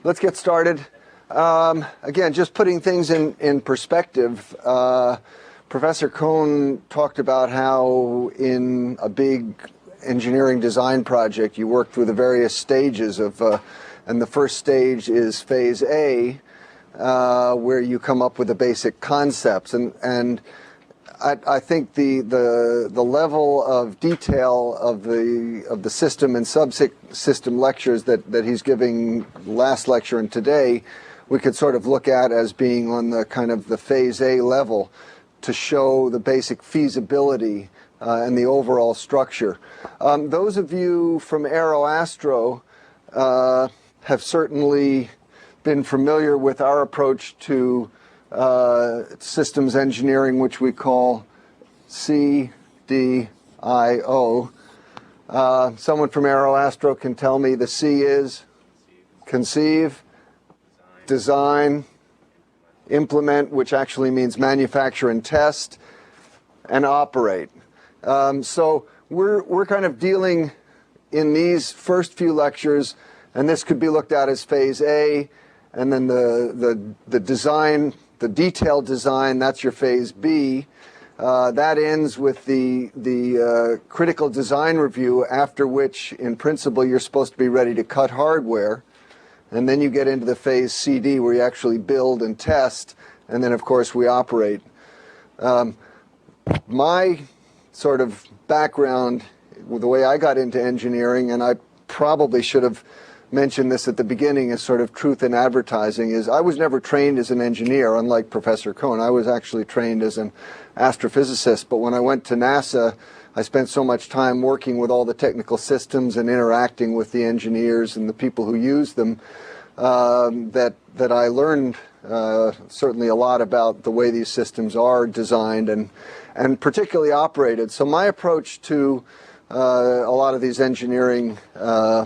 let's get started. Again, just putting things in perspective, Professor Cohn talked about how in a big engineering design project you work through the various stages of, and the first stage is phase A, where you come up with the basic concepts. And I think the level of detail of the system and subsystem lectures that he's giving last lecture and today, we could sort of look at as being on the kind of the phase A level to show the basic feasibility and the overall structure. Those of you from AeroAstro have certainly been familiar with our approach to systems engineering, which we call CDIO. Someone from AeroAstro can tell me the C is conceive, design, implement, which actually means manufacture and test, and operate. So we're kind of dealing in these first few lectures, and this could be looked at as phase A, and then the design, the detailed design, that's your phase B. That ends with the critical design review, after which, in principle, you're supposed to be ready to cut hardware. And then you get into the phase CD, where you actually build and test, and then, of course, we operate. My sort of background, the way I got into engineering, and I probably should have mentioned this at the beginning as sort of truth in advertising, is I was never trained as an engineer, unlike Professor Cohn. I was actually trained as an astrophysicist, but when I went to NASA, I spent so much time working with all the technical systems and interacting with the engineers and the people who use them that I learned certainly a lot about the way these systems are designed and particularly operated. So my approach to a lot of these engineering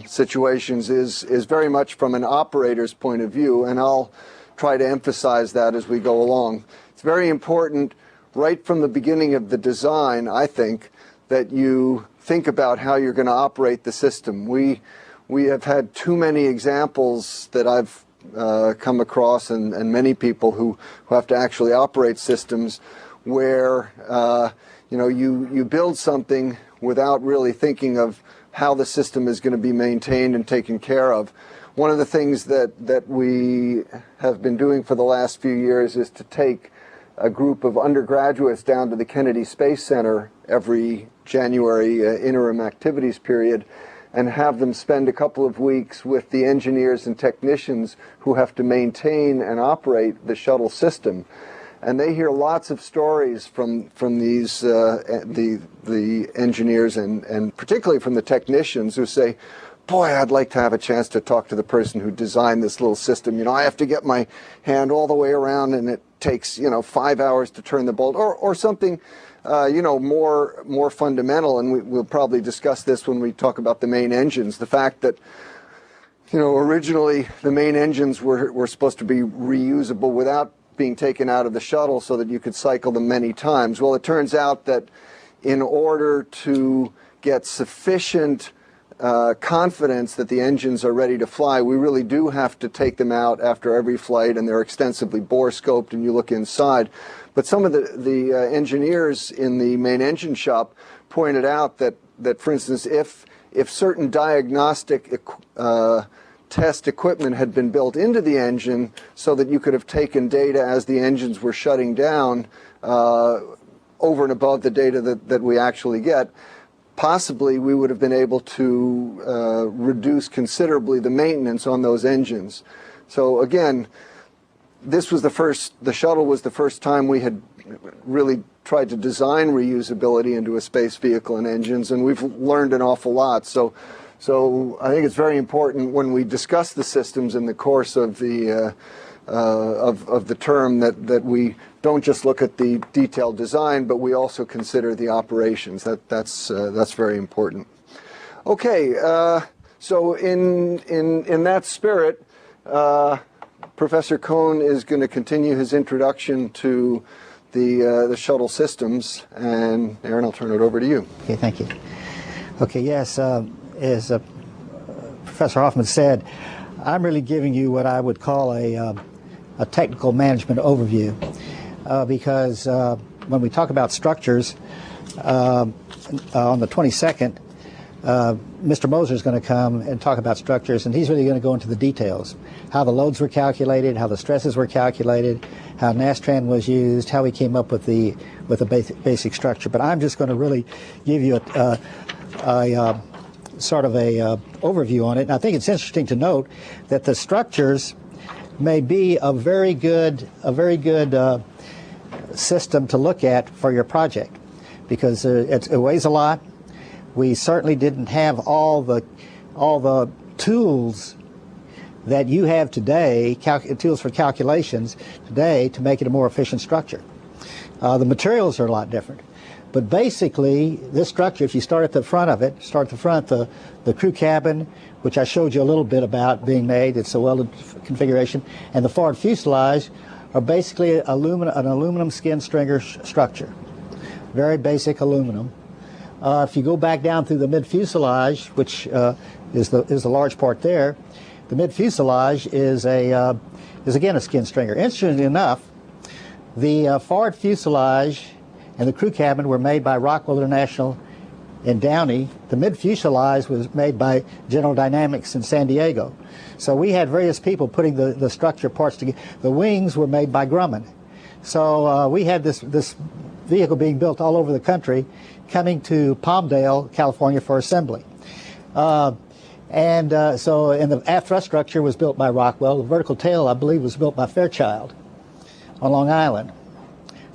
situations is very much from an operator's point of view, and I'll try to emphasize that as we go along. It's very important right from the beginning of the design, I think, that you think about how you're going to operate the system. We have had too many examples that I've come across, and many people who have to actually operate systems where you build something without really thinking of how the system is going to be maintained and taken care of. One of the things that we have been doing for the last few years is to take a group of undergraduates down to the Kennedy Space Center every January interim activities period and have them spend a couple of weeks with the engineers and technicians who have to maintain and operate the shuttle system. And they hear lots of stories from these the engineers and particularly from the technicians who say, boy, I'd like to have a chance to talk to the person who designed this little system. You know, I have to get my hand all the way around and it takes, 5 hours to turn the bolt, or something, more fundamental. And we'll probably discuss this when we talk about the main engines. The fact that, originally the main engines were supposed to be reusable without being taken out of the shuttle so that you could cycle them many times. Well, it turns out that in order to get sufficient confidence that the engines are ready to fly, we really do have to take them out after every flight, and they're extensively bore scoped and you look inside. But some of the engineers in the main engine shop pointed out that for instance, if certain diagnostic test equipment had been built into the engine so that you could have taken data as the engines were shutting down over and above the data that we actually get, possibly we would have been able to reduce considerably the maintenance on those engines. So again, this was the shuttle was the first time we had really tried to design reusability into a space vehicle and engines, and we've learned an awful lot. So I think it's very important when we discuss the systems in the course of the term that we don't just look at the detailed design, but we also consider the operations. That's very important. Okay, so in that spirit, Professor Cohn is going to continue his introduction to the shuttle systems, and Aaron, I'll turn it over to you. Okay, thank you. Okay, yes. As Professor Hoffman said, I'm really giving you what I would call a technical management overview, because when we talk about structures on the 22nd, Mr. Moser is going to come and talk about structures, and he's really going to go into the details, how the loads were calculated, how the stresses were calculated, how Nastran was used, how we came up with the basic structure. But I'm just going to really give you a sort of a overview on it. And I think it's interesting to note that the structures may be a very good system to look at for your project, because it weighs a lot. We certainly didn't have all the tools that you have today, tools for calculations today, to make it a more efficient structure. The materials are a lot different. But basically, this structure, if you start at the front of it, the crew cabin, which I showed you a little bit about being made, it's a welded configuration, and the forward fuselage are basically an aluminum skin stringer structure. Very basic aluminum. If you go back down through the mid-fuselage, which is the large part there, the mid-fuselage is again a skin stringer. Interestingly enough, the forward fuselage and the crew cabin were made by Rockwell International in Downey. The mid-fuselage was made by General Dynamics in San Diego. So we had various people putting the structure parts together. The wings were made by Grumman. So we had this vehicle being built all over the country, coming to Palmdale, California for assembly. So the aft thrust structure was built by Rockwell. The vertical tail, I believe, was built by Fairchild on Long Island.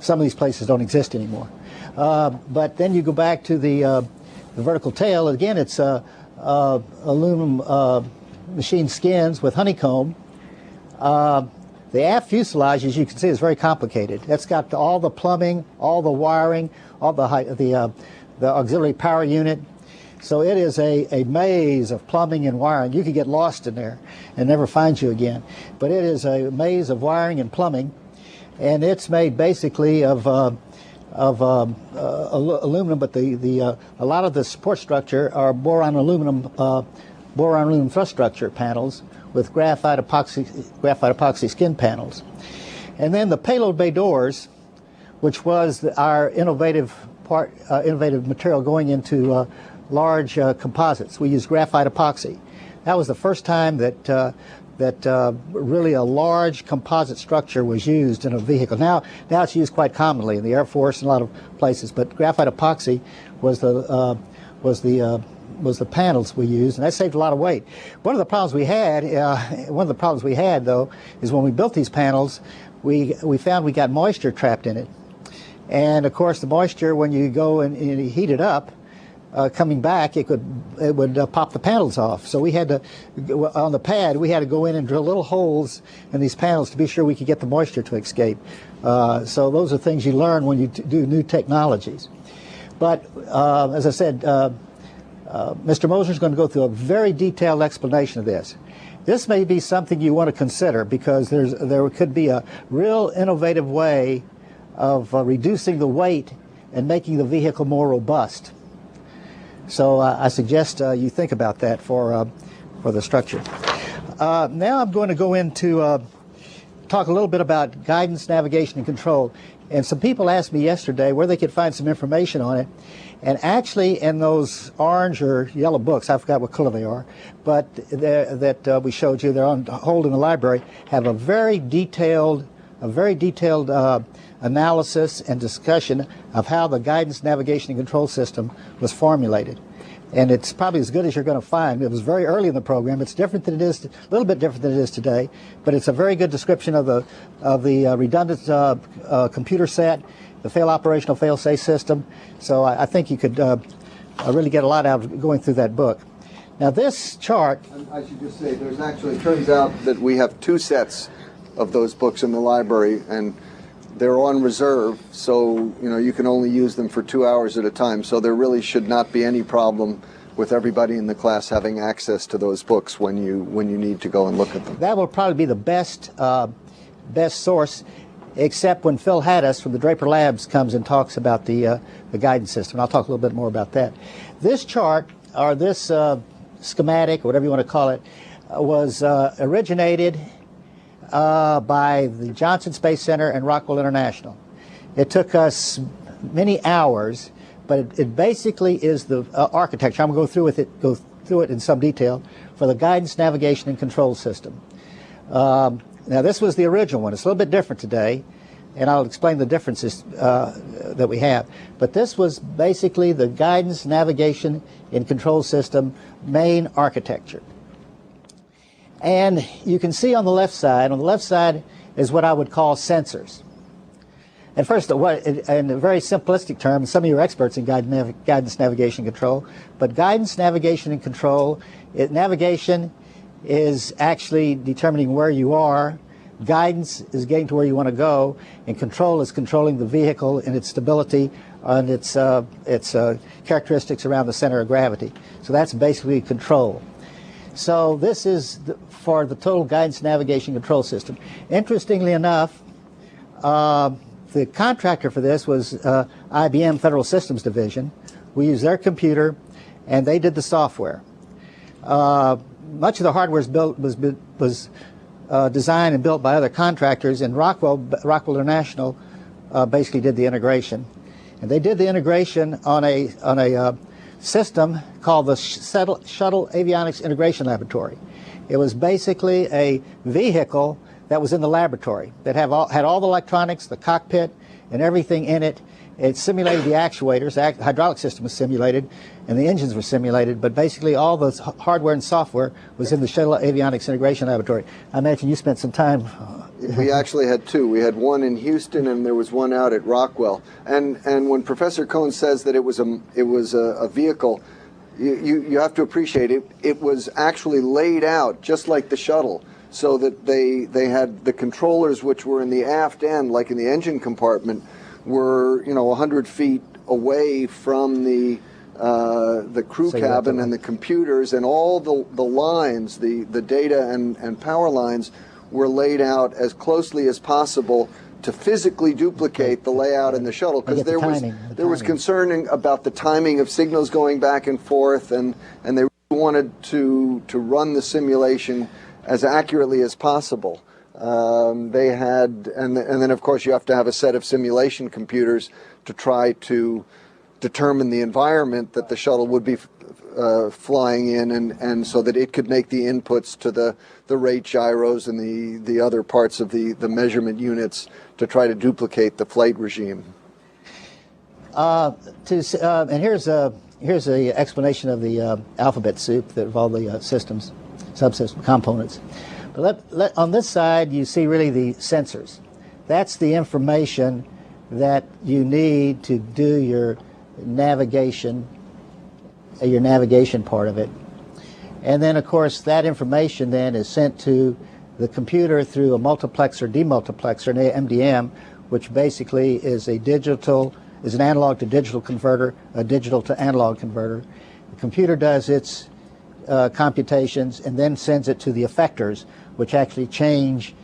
Some of these places don't exist anymore. But then you go back to the vertical tail. Again, it's aluminum machined skins with honeycomb. The aft fuselage, as you can see, is very complicated. It's got all the plumbing, all the wiring, all the auxiliary power unit. So it is a maze of plumbing and wiring. You could get lost in there and never find you again. But it is a maze of wiring and plumbing, and it's made basically of aluminum. But a lot of the support structure are boron aluminum thrust structure panels with graphite epoxy skin panels. And then the payload bay doors, which was our innovative material going into large composites. We used graphite epoxy. That was the first time that really a large composite structure was used in a vehicle. Now it's used quite commonly in the Air Force and a lot of places, but graphite epoxy was the panels we used, and that saved a lot of weight. One of the problems we had, though, is when we built these panels, we found we got moisture trapped in it. And of course, the moisture, when you go and heat it up, coming back, it would pop the panels off. So we had to, on the pad, we had to go in and drill little holes in these panels to be sure we could get the moisture to escape. So those are things you learn when you do new technologies. But as I said, Mr. Moser is going to go through a very detailed explanation of this. This may be something you want to consider, because there could be a real innovative way of reducing the weight and making the vehicle more robust. So I suggest you think about that for the structure. Now I'm going to go into talk a little bit about guidance, navigation, and control. And some people asked me yesterday where they could find some information on it. And actually, in those orange or yellow books, I forgot what color they are, but that we showed you, they're on hold in the library, have a very detailed analysis and discussion of how the guidance, navigation, and control system was formulated. And it's probably as good as you're going to find. It was very early in the program. It's different than it is, a little bit different than it is today, but it's a very good description of the redundant computer set, the operational fail-safe system. So I think you could really get a lot out of going through that book. Now this chart, I should just say, there's actually, it turns out that we have 2 sets of those books in the library, and they're on reserve, so you can only use them for 2 hours at a time. So there really should not be any problem with everybody in the class having access to those books when you need to go and look at them. That will probably be the best source, except when Phil Haddis from the Draper Labs comes and talks about the guidance system. I'll talk a little bit more about that. This chart, or this schematic, or whatever you want to call it, was originated by the Johnson Space Center and Rockwell International. It took us many hours, but it basically is the architecture. I'm going to go through it in some detail for the guidance, navigation, and control system. Now, this was the original one. It's a little bit different today, and I'll explain the differences that we have. But this was basically the guidance, navigation, and control system main architecture. And you can see on the left side is what I would call sensors. And first, in a very simplistic term, some of you are experts in guidance, navigation, and control, but guidance, navigation, and control, navigation is actually determining where you are, guidance is getting to where you want to go, and control is controlling the vehicle and its stability and its characteristics around the center of gravity. So that's basically control. So this is for the total guidance, navigation, control system. Interestingly enough, the contractor for this was IBM Federal Systems Division. We used their computer, and they did the software. Much of the hardware was designed and built by other contractors, and Rockwell International basically did the integration. And they did the integration on a system called the Shuttle Avionics Integration Laboratory. It was basically a vehicle that was in the laboratory that had all the electronics, the cockpit, and everything in it. It simulated the actuators. The hydraulic system was simulated, and the engines were simulated, but basically all the hardware and software was in the Shuttle Avionics Integration Laboratory. I imagine you spent some time. We actually had two. We had one in Houston, and there was one out at Rockwell. And when Professor Cohn says that it was a vehicle, you have to appreciate it. It was actually laid out just like the shuttle, so that they had the controllers, which were in the aft end, like in the engine compartment, were 100 feet away from the crew cabin and the computers, and all the lines, the data and power lines were laid out as closely as possible to physically duplicate the layout in the shuttle, because there was concern about the timing of signals going back and forth, and they wanted to run the simulation as accurately as possible. They had, and then of course you have to have a set of simulation computers to try to determine the environment that the shuttle would be flying in, and so that it could make the inputs to the rate gyros and the other parts of the measurement units to try to duplicate the flight regime. And here's a explanation of the alphabet soup of all the systems, subsystem components. But on this side, you see really the sensors. That's the information that you need to do your navigation part of it. And then, of course, that information then is sent to the computer through a multiplexer, demultiplexer, an MDM, which basically is an analog to digital converter, a digital to analog converter. The computer does its computations and then sends it to the effectors, which actually change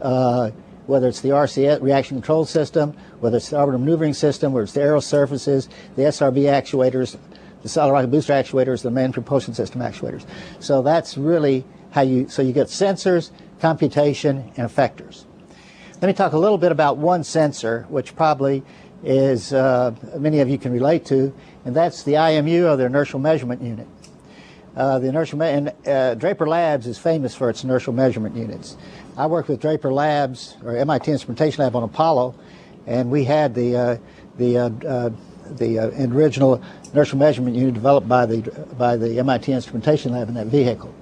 whether it's the RCS, reaction control system, whether it's the orbital maneuvering system, whether it's the aero surfaces, the SRB actuators, the solid rocket booster actuators, the main propulsion system actuators. So that's really how you get sensors, computation, and effectors. Let me talk a little bit about one sensor, which probably is many of you can relate to, and that's the IMU, or the inertial measurement unit. Draper Labs is famous for its inertial measurement units. I worked with Draper Labs, or MIT Instrumentation Lab, on Apollo, and we had the original inertial measurement unit developed by the MIT Instrumentation Lab in that vehicle.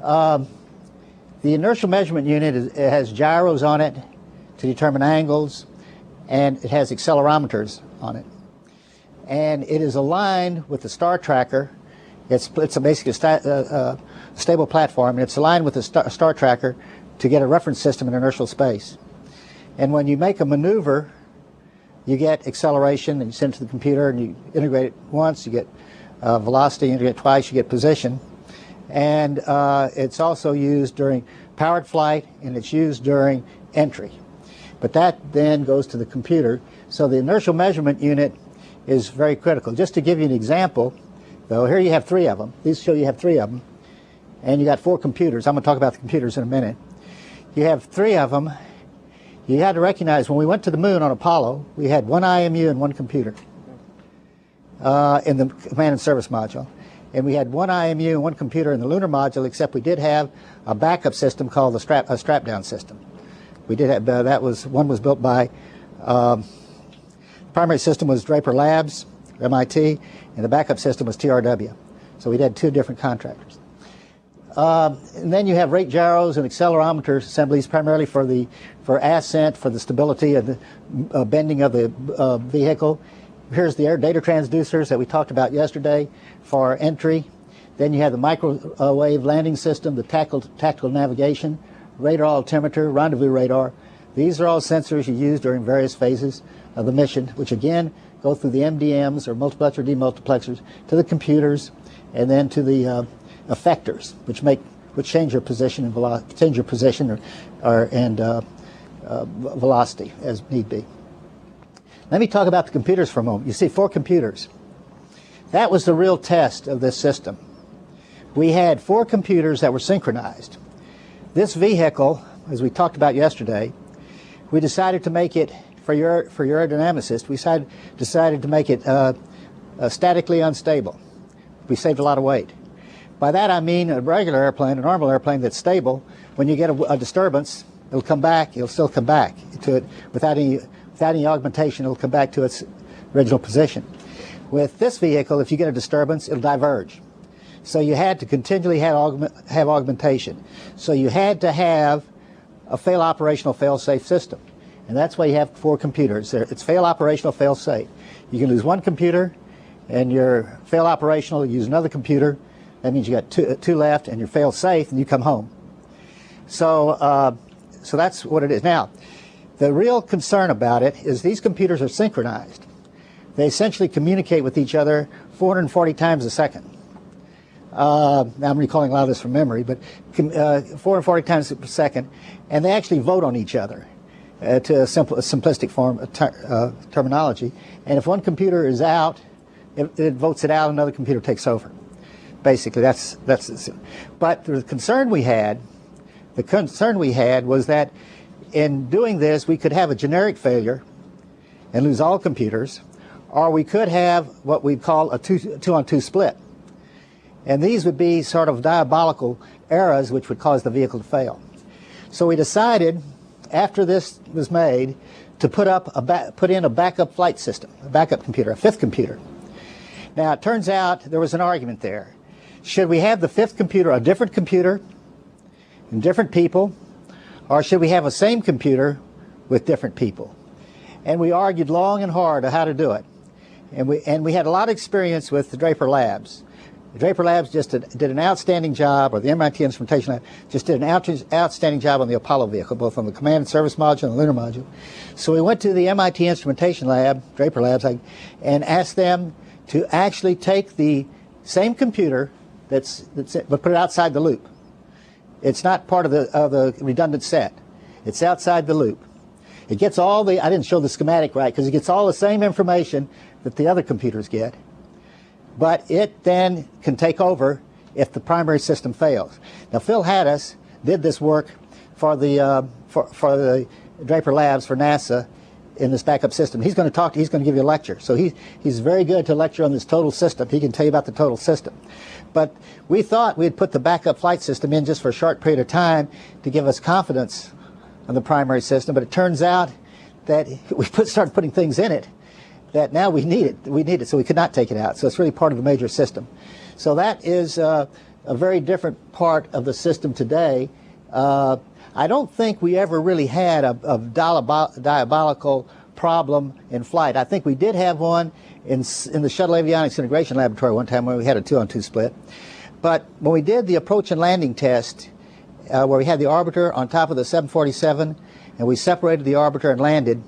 The inertial measurement unit has gyros on it to determine angles, and it has accelerometers on it. And it is aligned with the star tracker. It's basically a stable platform, and it's aligned with the star tracker to get a reference system in inertial space. And when you make a maneuver, you get acceleration, and you send it to the computer, and you integrate it once, you get velocity, integrate it twice, you get position. And it's also used during powered flight, and it's used during entry. But that then goes to the computer. So the inertial measurement unit is very critical. Just to give you an example, though, here you have three of them. These show you have three of them. and you got 4 computers. I'm going to talk about the computers in a minute. You have 3 of them. You had to recognize when we went to the moon on Apollo, we had 1 IMU and 1 computer in the command and service module. And we had 1 IMU and 1 computer in the lunar module, except we did have a backup system called a strap-down system. We did have, one was built by, the primary system was Draper Labs, MIT, and the backup system was TRW. So we had 2 different contractors. And then you have rate gyros and accelerometer assemblies, primarily for ascent, for the stability of the bending of the vehicle. Here's the air data transducers that we talked about yesterday for entry. Then you have the microwave landing system, the tactical navigation, radar altimeter, rendezvous radar. These are all sensors you use during various phases of the mission, which again go through the MDMs or multiplexer demultiplexers to the computers, and then to the effectors, which change your position and velocity as need be. Let me talk about the computers for a moment. You see 4 computers. That was the real test of this system. We had 4 computers that were synchronized. This vehicle, as we talked about yesterday, we decided to make it, for your aerodynamicist, we decided to make it statically unstable. We saved a lot of weight. By that I mean a regular airplane, a normal airplane that's stable, when you get a disturbance, it'll come back, it'll still come back to it without any augmentation, it'll come back to its original position. With this vehicle, if you get a disturbance, it'll diverge. So you had to continually have augmentation. So you had to have a operational fail-safe system. And that's why you have 4 computers. It's fail operational, fail safe. You can lose 1 computer and you're fail operational, you use another computer. That means you got two left and you're fail safe and you come home. So, so that's what it is. Now, the real concern about it is these computers are synchronized. They essentially communicate with each other 440 times a second. Now I'm recalling a lot of this from memory, but 440 times per second, and they actually vote on each other to a simplistic form of terminology. And if one computer is out, it votes it out, another computer takes over. Basically, that's. But the concern we had was that in doing this, we could have a generic failure and lose all computers, or we could have what we'd call a two-on-two split. And these would be sort of diabolical errors which would cause the vehicle to fail. So we decided, after this was made, to put in a backup flight system, a backup computer, a 5th computer. Now, it turns out there was an argument there. Should we have the 5th computer a different computer and different people, or should we have a same computer with different people? And we argued long and hard on how to do it. And we had a lot of experience with the Draper Labs. The Draper Labs just did an outstanding job, or the MIT Instrumentation Lab just did an outstanding job on the Apollo vehicle, both on the command and service module and the lunar module. So we went to the MIT Instrumentation Lab, Draper Labs, and asked them to actually take the same computer but put it outside the loop. It's not part of the redundant set. It's outside the loop. It gets all the, I didn't show the schematic right, because it gets all the same information that the other computers get, but it then can take over if the primary system fails. Now, Phil Haddis did this work for the Draper Labs for NASA in this backup system. He's going to give you a lecture. So he's very good to lecture on this total system. He can tell you about the total system. But we thought we'd put the backup flight system in just for a short period of time to give us confidence on the primary system, but it turns out that we started putting things in it that now we need it, so we could not take it out. So it's really part of the major system. So that is a very different part of the system today. I don't think we ever really had a diabolical problem in flight. I think we did have one in the Shuttle Avionics Integration Laboratory one time where we had a 2-on-2 split. But when we did the approach and landing test, where we had the orbiter on top of the 747, and we separated the orbiter and landed,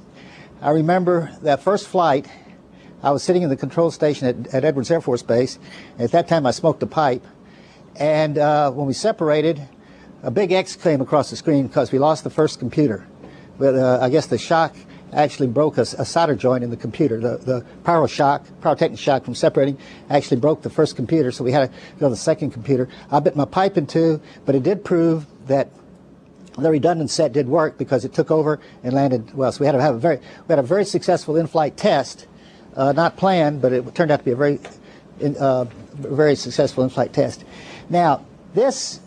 I remember that first flight, I was sitting in the control station at Edwards Air Force Base. And at that time, I smoked a pipe. And when we separated, a big X came across the screen because we lost the first computer. But I guess the shock actually broke a solder joint in the computer. The pyrotechnic shock from separating actually broke the first computer, so we had to go to the second computer. I bit my pipe in two, but it did prove that the redundant set did work because it took over and landed well. So we had a very successful in-flight test, not planned, but it turned out to be a very successful in-flight test. Now this,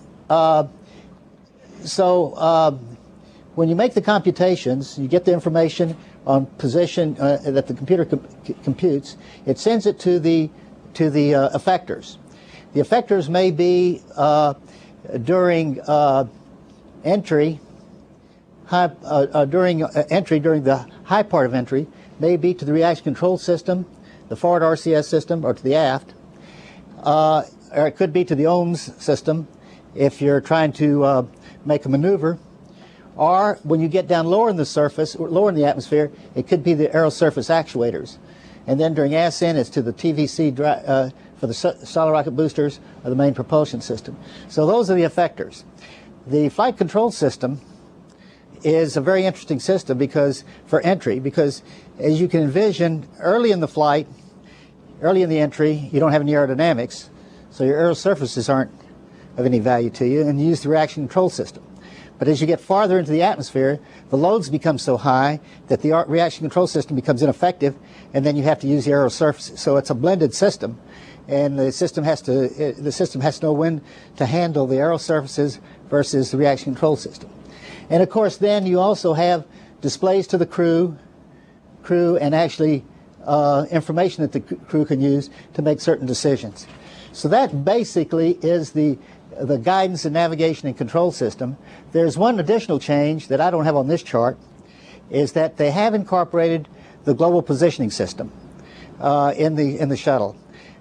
when you make the computations, you get the information on position that the computer computes. It sends it to the effectors. The effectors may be during entry, during the high part of entry, may be to the reaction control system, the forward RCS system, or to the aft, or it could be to the OMS system if you're trying to make a maneuver. Or when you get down lower in the surface, or lower in the atmosphere, it could be the aerosurface actuators. And then during ascent, it's to the TVC for the solid rocket boosters or the main propulsion system. So those are the effectors. The flight control system is a very interesting system because for entry, because as you can envision, early in the flight, early in the entry, you don't have any aerodynamics, so your aerosurfaces aren't of any value to you, and you use the reaction control system. But as you get farther into the atmosphere, the loads become so high that the reaction control system becomes ineffective, and then you have to use the aerosurfaces. So it's a blended system, and the system has to know when to handle the aerosurfaces versus the reaction control system. And of course, then you also have displays to the crew, and actually information that the crew can use to make certain decisions. So that basically is the guidance and navigation and control system. There's one additional change that I don't have on this chart, is that they have incorporated the global positioning system in the shuttle.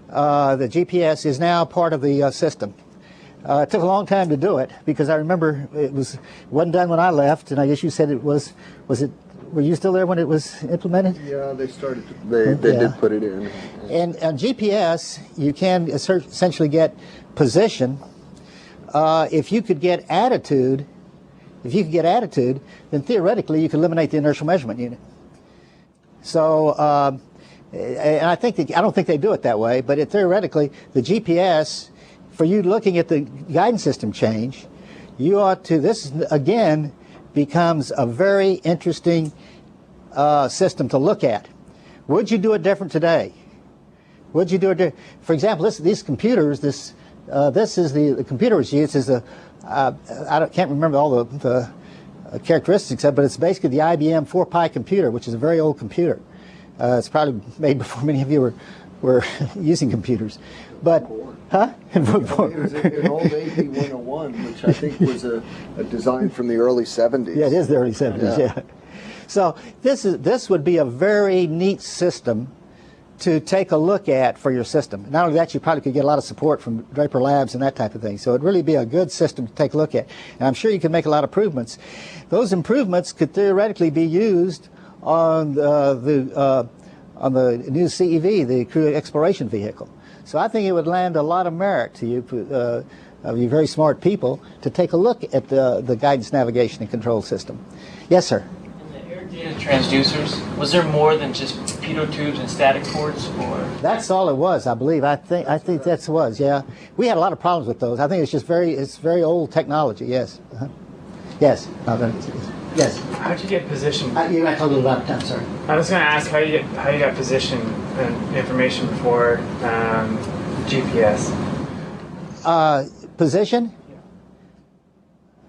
The GPS is now part of the system. It took a long time to do it because I remember it wasn't done when I left, and I guess you said it was. Were you still there when it was implemented? Yeah, they started. They did put it in. And on GPS, you can essentially get position. If you could get attitude, then theoretically you could eliminate the inertial measurement unit. So, and I don't think they do it that way, but theoretically, the GPS, for you looking at the guidance system change, you ought to. This again becomes a very interesting system to look at. Would you do it different today? Would you do it? For example, these computers. This is the computer was used as I can't remember all the characteristics of it, but it's basically the IBM 4Pi computer, which is a very old computer. It's probably made before many of you were using computers. But, huh? It was an old AP101, which I think was a design from the early 70s. Yeah, it is the early 70s, yeah. So this would be a very neat system to take a look at for your system. Not only that, you probably could get a lot of support from Draper Labs and that type of thing. So it'd really be a good system to take a look at. And I'm sure you can make a lot of improvements. Those improvements could theoretically be used on the new CEV, the Crew Exploration Vehicle. So I think it would lend a lot of merit to you very smart people to take a look at the guidance, navigation, and control system. Yes, sir? In the air data transducers, was there more than just pitot tubes and static ports, or? That's all it was, I believe. I think that's what it was. Yeah, we had a lot of problems with those. I think it's just very old technology. Yes. Yes. Yes. How'd you get position? I told you about it. I'm sorry. I was going to ask how you got position and information before GPS. Position?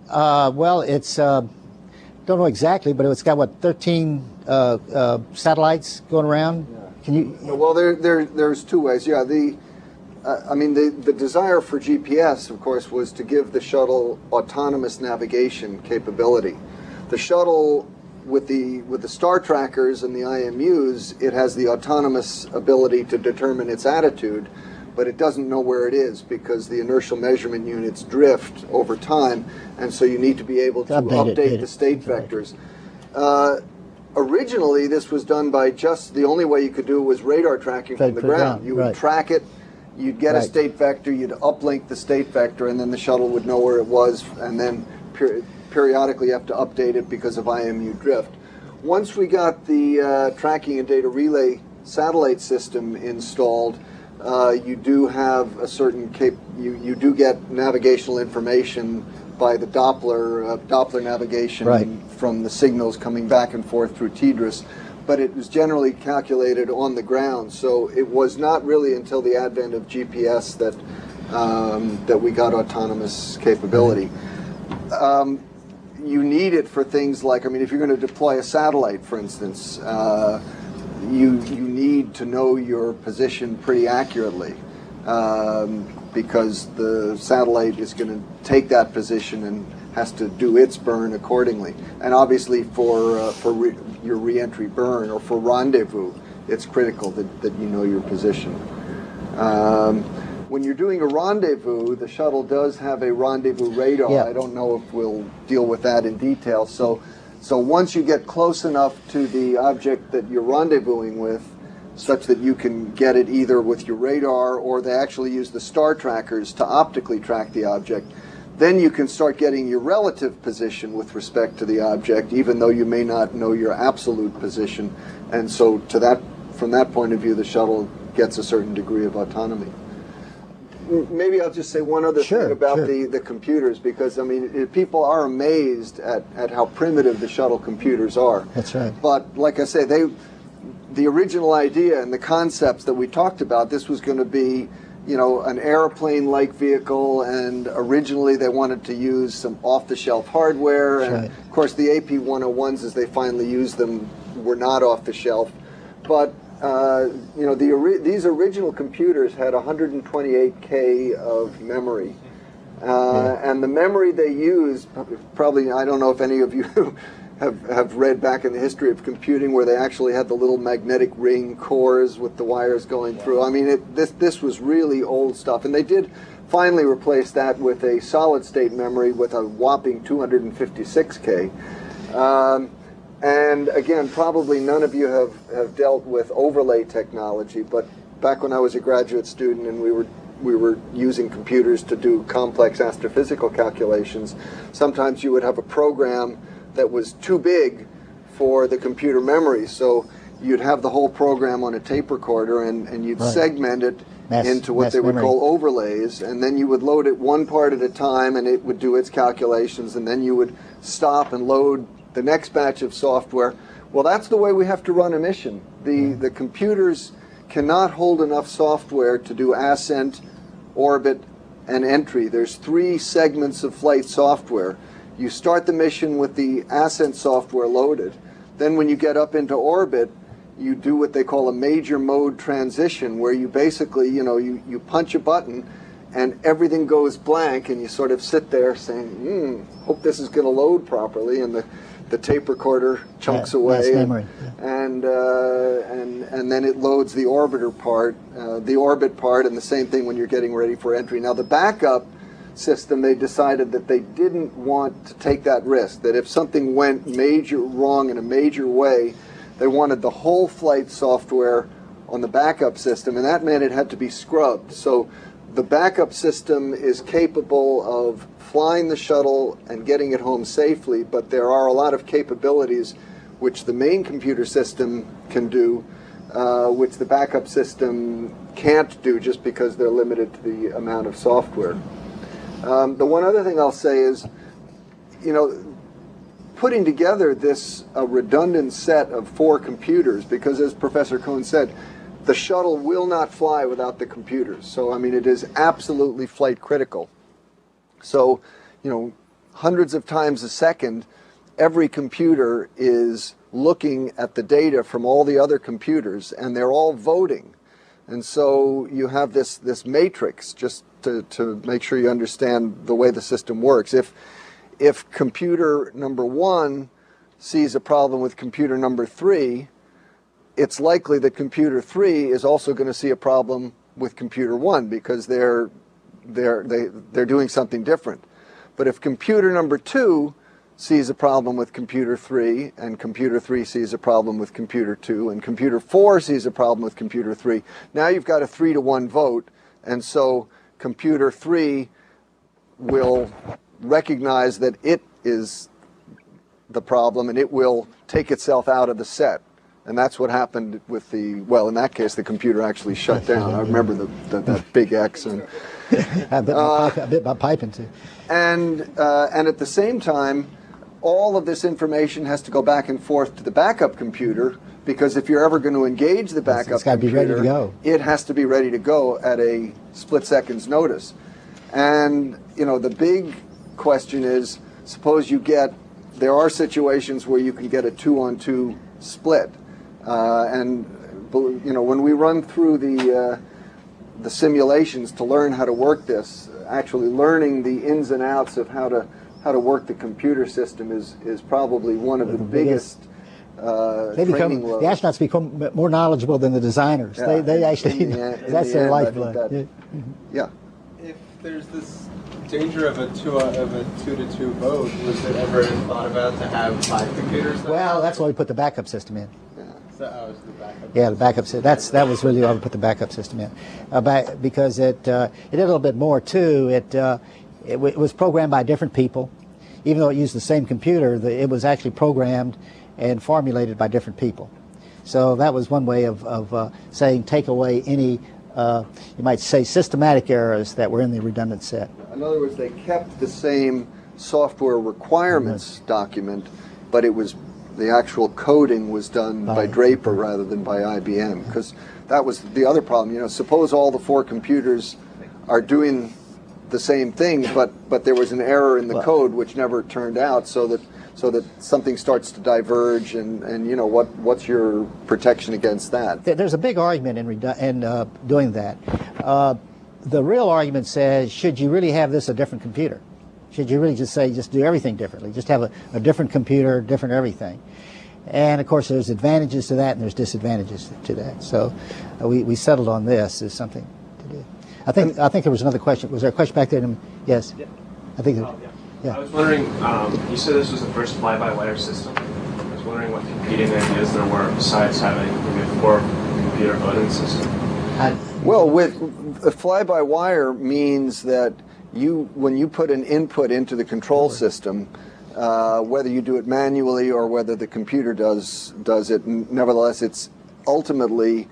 Well, it's don't know exactly, but it's got what 13 satellites going around. Yeah. Can you? Well, there's two ways. Yeah, the desire for GPS, of course, was to give the shuttle autonomous navigation capability. The shuttle, with the star trackers and the IMUs, it has the autonomous ability to determine its attitude, but it doesn't know where it is because the inertial measurement units drift over time, and so you need to be able to update the state vectors. Originally, this was done by the only way you could do it was radar tracking from the ground. You would track it, you'd get a state vector, you'd uplink the state vector, and then the shuttle would know where it was, and then periodically you have to update it because of IMU drift. once we got the tracking and data relay satellite system installed, you do have a certain you do get navigational information by the Doppler navigation Right. from the signals coming back and forth through TDRS, but it was generally calculated on the ground. So it was not really until the advent of GPS that we got autonomous capability. You need it for things like, I mean, if you're going to deploy a satellite, for instance, you need to know your position pretty accurately, because the satellite is going to take that position and has to do its burn accordingly. And obviously for your reentry burn or for rendezvous, it's critical that you know your position. When you're doing a rendezvous, the shuttle does have a rendezvous radar. Yeah. I don't know if we'll deal with that in detail. So once you get close enough to the object that you're rendezvousing with, such that you can get it either with your radar, or they actually use the star trackers to optically track the object, then you can start getting your relative position with respect to the object, even though you may not know your absolute position. And so from that point of view, the shuttle gets a certain degree of autonomy. Maybe I'll just say one other thing about the computers, because, I mean, people are amazed at how primitive the shuttle computers are. That's right. But like I say, the original idea and the concepts that we talked about, this was going to be, you know, an airplane-like vehicle, and originally they wanted to use some off-the-shelf hardware. That's and right. Of course, the AP101s, as they finally used them, were not off-the-shelf. But you know, these original computers had 128K of memory. And the memory they used, probably, I don't know if any of you have read back in the history of computing where they actually had the little magnetic ring cores with the wires going through. I mean, this was really old stuff. And they did finally replace that with a solid-state memory with a whopping 256K. And again, probably none of you have dealt with overlay technology, but back when I was a graduate student and we were using computers to do complex astrophysical calculations, sometimes you would have a program that was too big for the computer memory. So you'd have the whole program on a tape recorder, and you'd segment it into what they would call overlays, and then you would load it one part at a time, and it would do its calculations, and then you would stop and load the next batch of software. Well, that's the way we have to run a mission. The computers cannot hold enough software to do ascent, orbit, and entry. There's 3 segments of flight software. You start the mission with the ascent software loaded. Then when you get up into orbit, you do what they call a major mode transition, where you basically, you know, you punch a button and everything goes blank, and you sort of sit there saying, hope this is going to load properly, and the tape recorder chunks away, and then it loads the orbiter part, the orbit part, and the same thing when you're getting ready for entry. Now the backup system, they decided that they didn't want to take that risk, that if something went wrong in a major way, they wanted the whole flight software on the backup system, and that meant it had to be scrubbed. So the backup system is capable of flying the shuttle and getting it home safely, but there are a lot of capabilities which the main computer system can do, which the backup system can't do, just because they're limited to the amount of software. The one other thing I'll say is, you know, putting together this redundant set of 4 computers, because as Professor Cohn said, the shuttle will not fly without the computers. So, I mean, it is absolutely flight critical. So, you know, hundreds of times a second, every computer is looking at the data from all the other computers, and they're all voting. And so you have this matrix, just to make sure you understand the way the system works. If computer number 1 sees a problem with computer number 3, it's likely that computer 3 is also going to see a problem with computer 1, because they're doing something different. But if computer number 2 sees a problem with computer 3, and computer 3 sees a problem with computer 2, and computer 4 sees a problem with computer 3, now you've got a 3-to-1 vote, and so computer 3 will recognize that it is the problem and it will take itself out of the set. And that's what happened with the, well, in that case, the computer actually shut down. I remember that big X. And I bit my pipe into. And at the same time, all of this information has to go back and forth to the backup computer, because if you're ever going to engage the backup it's got to be ready to go. It has to be ready to go at a split second's notice. And, you know, the big question is, suppose you get, there are situations where you can get a 2-on-2 split. And, you know, when we run through the simulations to learn how to work this, actually learning the ins and outs of how to work the computer system is probably one of the biggest training loads. The astronauts become more knowledgeable than the designers. Yeah, they actually, that's their lifeblood. Yeah. If there's this danger of a 2-to-2 vote, was it ever thought about to have 5 computers? Well, that's why we put the backup system in. So, oh, it's the backup. Yeah, the backup system. That was really why we put the backup system in, because it did a little bit more too. It was programmed by different people, even though it used the same computer. It was actually programmed and formulated by different people. So that was one way of saying take away any, you might say, systematic errors that were in the redundant set. In other words, they kept the same software requirements document, but it was the actual coding was done by Draper rather than by IBM, because that was the other problem. You know, suppose all the 4 computers are doing the same thing, but there was an error in the code which never turned out, so that something starts to diverge, and you know, what's your protection against that? There's a big argument in doing that. The real argument says, should you really have this a different computer? Should you really just say, just do everything differently? Just have a different computer, different everything. And of course there's advantages to that and there's disadvantages to that. So we settled on this as something to do. I think there was another question. Was there a question back there? Yes. Yeah. I think there, yeah. I was wondering, you said this was the first fly-by-wire system. I was wondering what competing ideas there were besides having maybe a 4-computer voting system. Well, with a fly-by-wire means that when you put an input into the control system, whether you do it manually or whether the computer does it, nevertheless, it's ultimately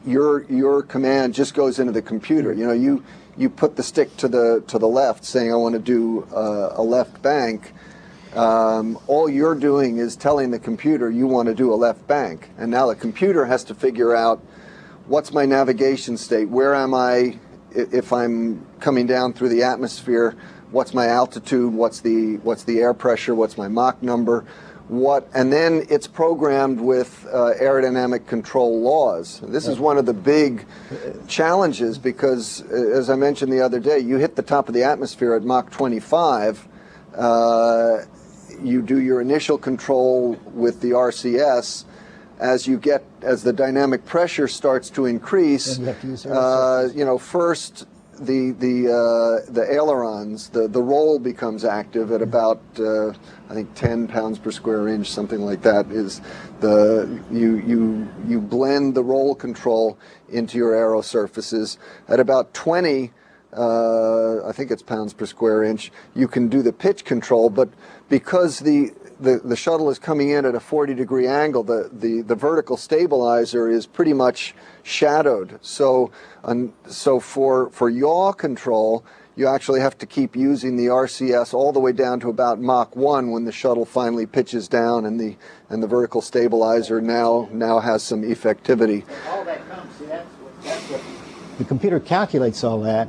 your command just goes into the computer. You know, you put the stick to the left, saying I want to do a left bank. All you're doing is telling the computer you want to do a left bank, and now the computer has to figure out what's my navigation state, where am I. If I'm coming down through the atmosphere, what's my altitude, what's the air pressure, what's my Mach number, and then it's programmed with aerodynamic control laws. This is one of the big challenges because, as I mentioned the other day, you hit the top of the atmosphere at Mach 25, you do your initial control with the RCS. As the dynamic pressure starts to increase, you know, first the ailerons, the roll becomes active at about I think 10 pounds per square inch, something like that. Is you blend the roll control into your aero surfaces at about 20. I think it's pounds per square inch. You can do the pitch control, but because the shuttle is coming in at a 40-degree angle, the vertical stabilizer is pretty much shadowed. So for yaw control, you actually have to keep using the RCS all the way down to about Mach 1 when the shuttle finally pitches down and the vertical stabilizer now has some effectivity. All that comes, see, that's what the computer calculates all that,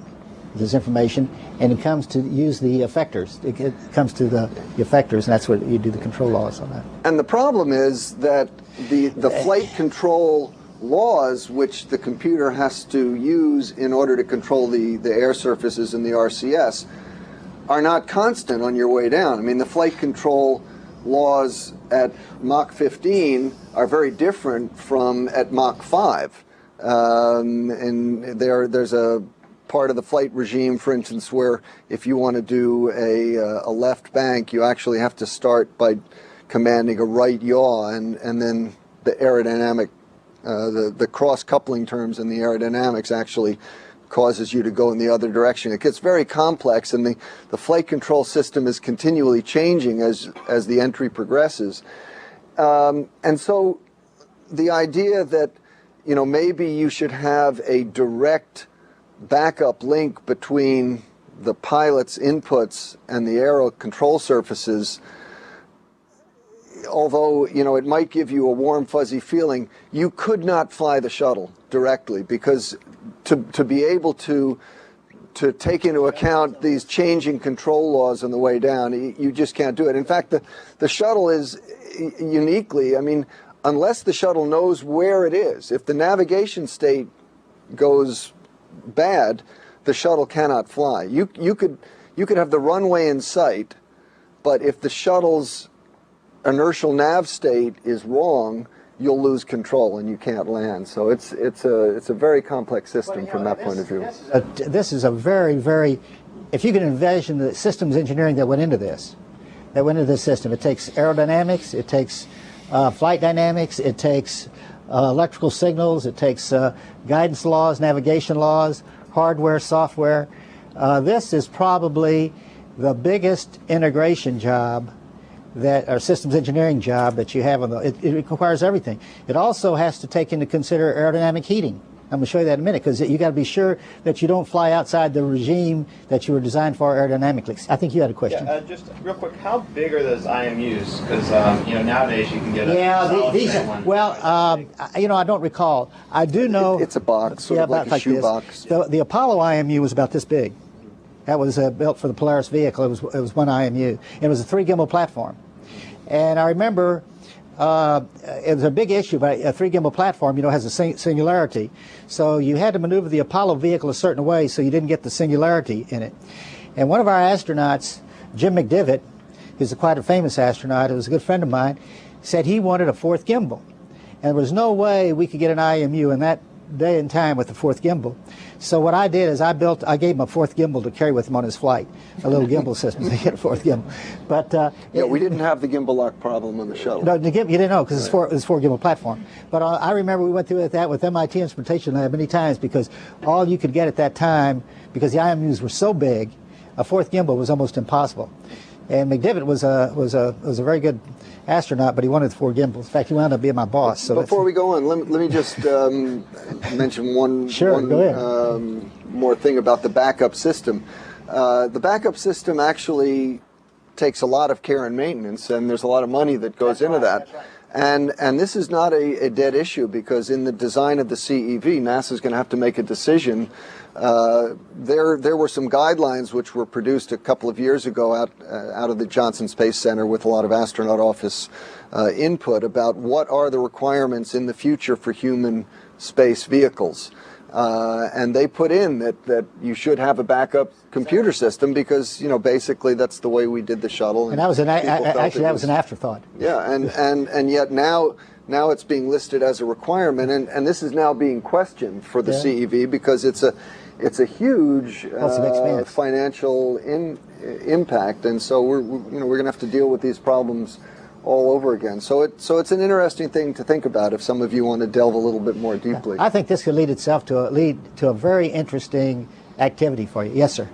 this information, and it comes to use the effectors. It comes to the effectors, and that's what you do the control laws on that. And the problem is that the flight control laws, which the computer has to use in order to control the air surfaces in the RCS, are not constant on your way down. I mean, the flight control laws at Mach 15 are very different from at Mach 5. And there's a part of the flight regime, for instance, where if you want to do a left bank, you actually have to start by commanding a right yaw, and then the aerodynamic, the cross-coupling terms in the aerodynamics actually causes you to go in the other direction. It gets very complex, and the flight control system is continually changing as the entry progresses. And so the idea that, you know, maybe you should have a direct backup link between the pilot's inputs and the aero control surfaces, although, you know, it might give you a warm, fuzzy feeling, you could not fly the shuttle directly, because to be able to take into account these changing control laws on the way down, you just can't do it. In fact, the shuttle is uniquely, I mean, unless the shuttle knows where it is, if the navigation state goes bad, the shuttle cannot fly. You could have the runway in sight, but if the shuttle's inertial nav state is wrong, you'll lose control and you can't land. So it's a very complex system from that point of view. This is a very, very, if you can envision the systems engineering that went into this system, it takes aerodynamics, it takes flight dynamics, it takes electrical signals, it takes guidance laws, navigation laws, hardware, software. This is probably the biggest integration job or systems engineering job that you have on it requires everything. It also has to take into consider aerodynamic heating. I'm going to show you that in a minute, because you got to be sure that you don't fly outside the regime that you were designed for aerodynamically. I think you had a question. Yeah, just real quick, how big are those IMUs? Because you know, nowadays you can get a well, you know, I don't recall. I do know it's a box, sort of like a shoe box. The Apollo IMU was about this big. That was built for the Polaris vehicle. It was one IMU. It was a 3-gimbal platform, and I remember. It was a big issue, but a 3-gimbal platform, you know, has a singularity. So you had to maneuver the Apollo vehicle a certain way so you didn't get the singularity in it. And one of our astronauts, Jim McDivitt, who's quite a famous astronaut, who was a good friend of mine, said he wanted a 4th gimbal. And there was no way we could get an IMU in that day and time with the 4th gimbal. So what I did is I gave him a 4th gimbal to carry with him on his flight, a little gimbal system to get a 4th gimbal. But yeah, we didn't have the gimbal lock problem on the shuttle. No, you didn't know, because it's 4 gimbal platform. But I remember we went through that with MIT Instrumentation Lab many times, because all you could get at that time, because the IMUs were so big, a 4th gimbal was almost impossible. And McDivitt was a very good astronaut, but he wanted the 4 gimbals. In fact, he wound up being my boss. So before we go on, let me just mention one more thing about the backup system. The backup system actually takes a lot of care and maintenance, and there's a lot of money that goes into that. And this is not a dead issue, because in the design of the CEV, NASA's going to have to make a decision. There were some guidelines which were produced a couple of years ago out of the Johnson Space Center with a lot of astronaut office input about what are the requirements in the future for human space vehicles. And they put in that you should have a backup computer system, because, you know, basically that's the way we did the shuttle. And that was that was an afterthought. Yeah, and yet now it's being listed as a requirement, and this is now being questioned for the CEV, because it's a huge financial impact, and so we're going to have to deal with these problems all over again. So it's an interesting thing to think about if some of you want to delve a little bit more deeply. I think this could lead to a very interesting activity for you. Yes, sir.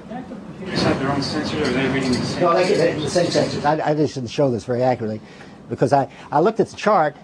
Computers have their own sensors, or are they reading the same? No, they get the same sensors. I just didn't show this very accurately, because I looked at the chart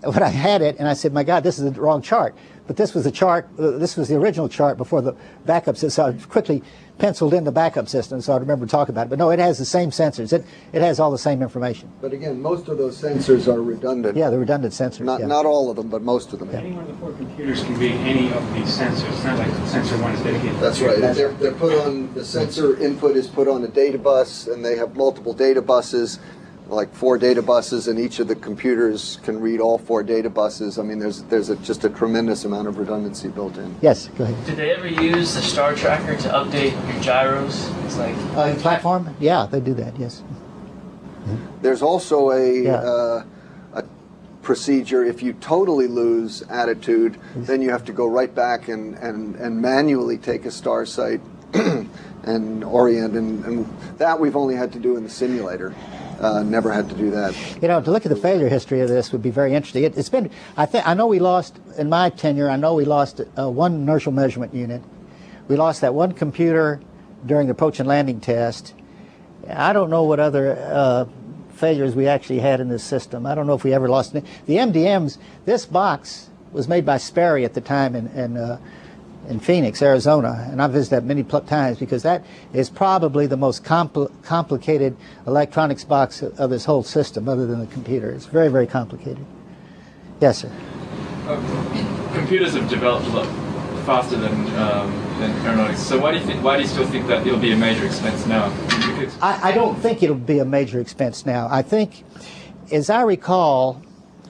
when I had it, and I said, my God, this is the wrong chart. But this was the chart, this was the original chart before the backup system. So I quickly penciled in the backup system, so I remember talking about it. But no, it has the same sensors. It has all the same information. But again, most of those sensors are redundant. Yeah, they're redundant sensors. Not all of them, but most of them. Any one of the 4 computers can read any of these sensors. It's not like sensor 1 is dedicated. That's right. They're put on, the sensor input is put on a data bus, and they have multiple data buses, like 4 data buses, and each of the computers can read all 4 data buses. I mean, there's just a tremendous amount of redundancy built in. Yes, go ahead. Did they ever use the star tracker to update your gyros? It's like platform? Yeah, they do that. Yes. There's also a procedure. If you totally lose attitude, then you have to go right back and manually take a star site and orient, and that we've only had to do in the simulator. Never had to do that. You know, to look at the failure history of this would be very interesting. It's been, I know we lost, in my tenure, I know we lost 1 inertial measurement unit, We lost that one computer during the approach and landing test. I don't know what other failures we actually had in this system. I don't know if we ever lost any. The MDMs, this box was made by Sperry at the time in Phoenix, Arizona, and I've visited that many times because that is probably the most complicated electronics box of this whole system other than the computer. It's very, very complicated. Yes, sir. Computers have developed a lot faster than aeronautics. So why do you still think that it'll be a major expense now? I don't think it'll be a major expense now. I think, as I recall,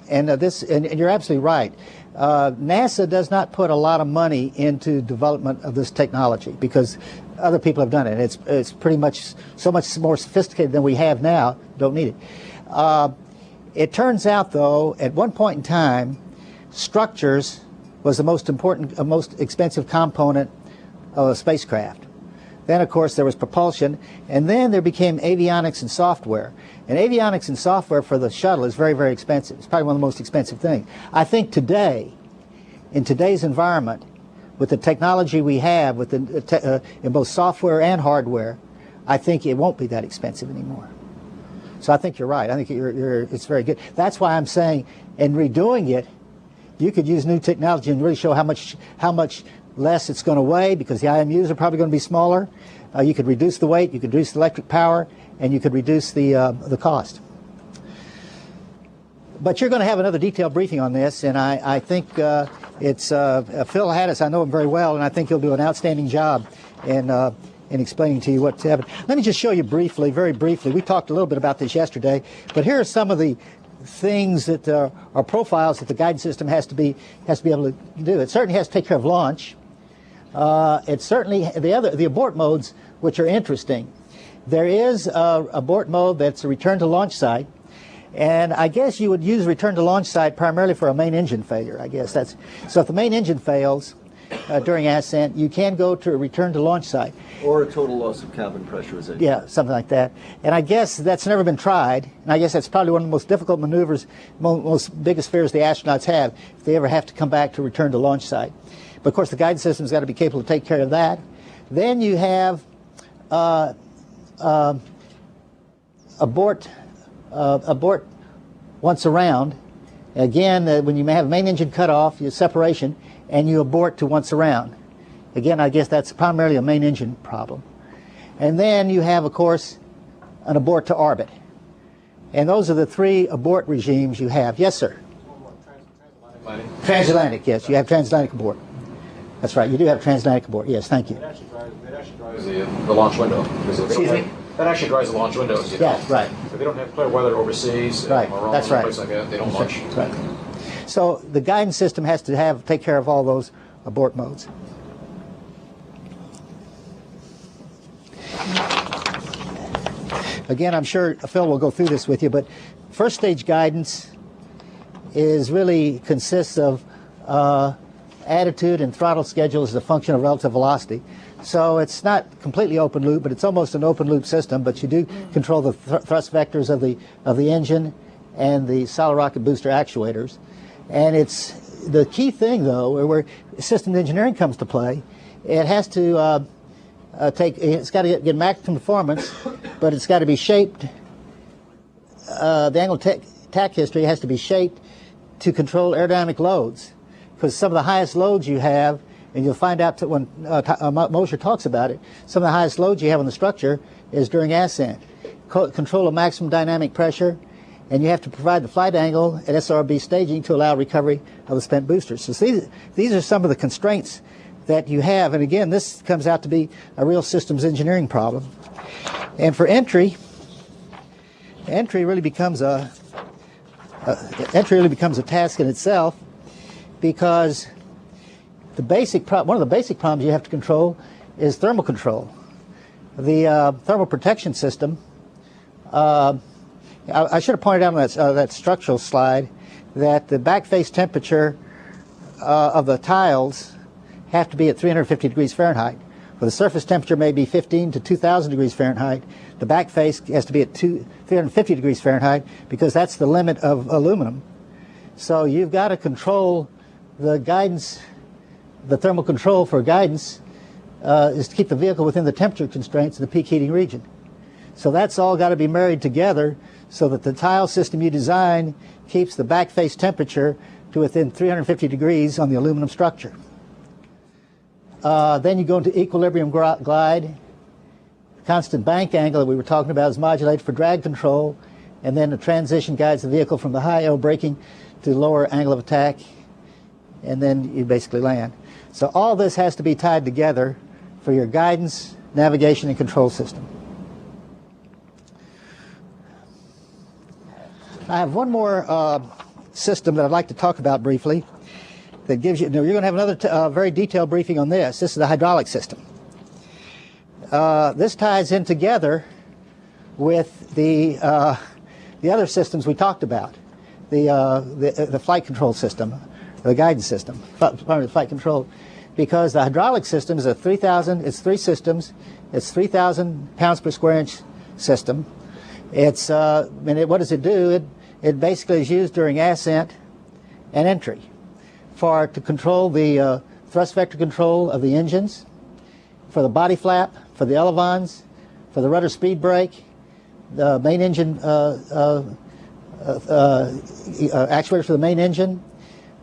and you're absolutely right, NASA does not put a lot of money into development of this technology because other people have done it. It's pretty much so much more sophisticated than we have now. Don't need it. It turns out, though, at one point in time, structures was the most important, most expensive component of a spacecraft. Then, of course, there was propulsion, and then there became avionics and software. And avionics and software for the shuttle is very, very expensive. It's probably one of the most expensive things. I think today, in today's environment, with the technology we have, with in both software and hardware, I think it won't be that expensive anymore. So I think you're right. I think it's very good. That's why I'm saying, in redoing it, you could use new technology and really show how much less it's going to weigh because the IMUs are probably going to be smaller. You could reduce the weight, you could reduce the electric power, and you could reduce the cost. But you're going to have another detailed briefing on this, and I think it's Phil Haddis. I know him very well, and I think he'll do an outstanding job in explaining to you what's happening. Let me just show you briefly, very briefly. We talked a little bit about this yesterday, but here are some of the things that are profiles that the guidance system has to be able to do. It certainly has to take care of launch. It's certainly the abort modes, which are interesting. There is a abort mode that's a return to launch site, and I guess you would use return to launch site primarily for a main engine failure. I guess that's so. If the main engine fails during ascent, you can go to a return to launch site. Or a total loss of cabin pressurization. Yeah, something like that. And I guess that's never been tried. And I guess that's probably one of the most difficult maneuvers, most biggest fears the astronauts have if they ever have to come back to return to launch site. But of course, the guidance system's got to be capable to take care of that. Then you have abort once around. Again, when you have main engine cut off, your separation, and you abort to once around. Again, I guess that's primarily a main engine problem. And then you have, of course, an abort to orbit. And those are the three abort regimes you have. Yes, sir? Transatlantic, yes. You have transatlantic abort. That's right. You do have transatlantic abort. Yes, thank you. It actually drives the launch window. Excuse me? That actually drives the launch windows. Yeah, right. If they don't have clear weather overseas, right. or that's right. Like that, they don't launch. Right. So the guidance system has to take care of all those abort modes. Again, I'm sure Phil will go through this with you, but first stage guidance really consists of attitude and throttle schedule as a function of relative velocity. So it's not completely open loop, but it's almost an open loop system. But you do control the thrust vectors of the engine and the solid rocket booster actuators. And it's the key thing, though, where systems engineering comes to play. It has to it's got to get maximum performance, but it's got to be shaped. The angle tack history has to be shaped to control aerodynamic loads, because some of the highest loads you have, and you'll find out when Mosher talks about it, some of the highest loads you have on the structure is during ascent. Control of maximum dynamic pressure, and you have to provide the flight angle at SRB staging to allow recovery of the spent boosters. So these are some of the constraints that you have, and again, this comes out to be a real systems engineering problem. And for entry really becomes a task in itself, because one of the basic problems you have to control is thermal control. The thermal protection system. I should have pointed out on that structural slide that the back face temperature of the tiles have to be at 350 degrees Fahrenheit. Well, the surface temperature may be 15 to 2,000 degrees Fahrenheit. The back face has to be at 350 degrees Fahrenheit, because that's the limit of aluminum. So you've got to control the guidance, the thermal control for guidance, is to keep the vehicle within the temperature constraints of the peak heating region. So that's all got to be married together so that the tile system you design keeps the back face temperature to within 350 degrees on the aluminum structure. Then you go into equilibrium glide. Constant bank angle that we were talking about is modulated for drag control, and then the transition guides the vehicle from the high L braking to the lower angle of attack, and then you basically land. So all this has to be tied together for your guidance, navigation, and control system. I have one more system that I'd like to talk about briefly that gives you, you're going to have another very detailed briefing on this. This is the hydraulic system. This ties in together with the other systems we talked about, the flight control system, the guidance system, flight control, because the hydraulic system is a 3,000. It's three systems. It's 3,000 pounds per square inch system. It's and what does it do? It basically is used during ascent and entry to control the thrust vector control of the engines, for the body flap, for the elevons, for the rudder speed brake, the main engine actuators for the main engine,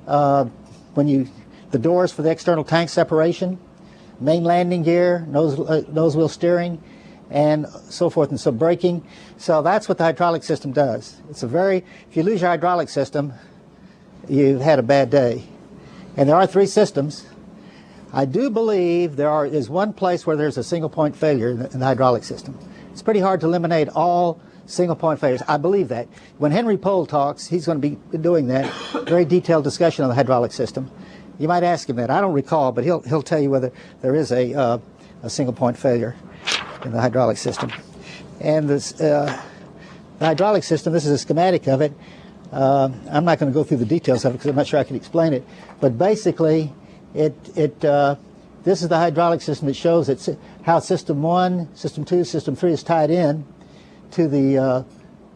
the doors for the external tank separation, main landing gear, nose wheel steering, and so forth and so braking. So that's what the hydraulic system does. If you lose your hydraulic system, you've had a bad day. And there are three systems. I do believe is one place where there's a single point failure in the hydraulic system. It's pretty hard to eliminate all single point failures. I believe that. When Henry Pohl talks, he's going to be doing that, very detailed discussion on the hydraulic system. You might ask him that. I don't recall, but he'll tell you whether there is a single point failure in the hydraulic system. And the hydraulic system, this is a schematic of it. I'm not going to go through the details of it because I'm not sure I can explain it. But basically, this is the hydraulic system. It shows how System 1, System 2, System 3 is tied in to the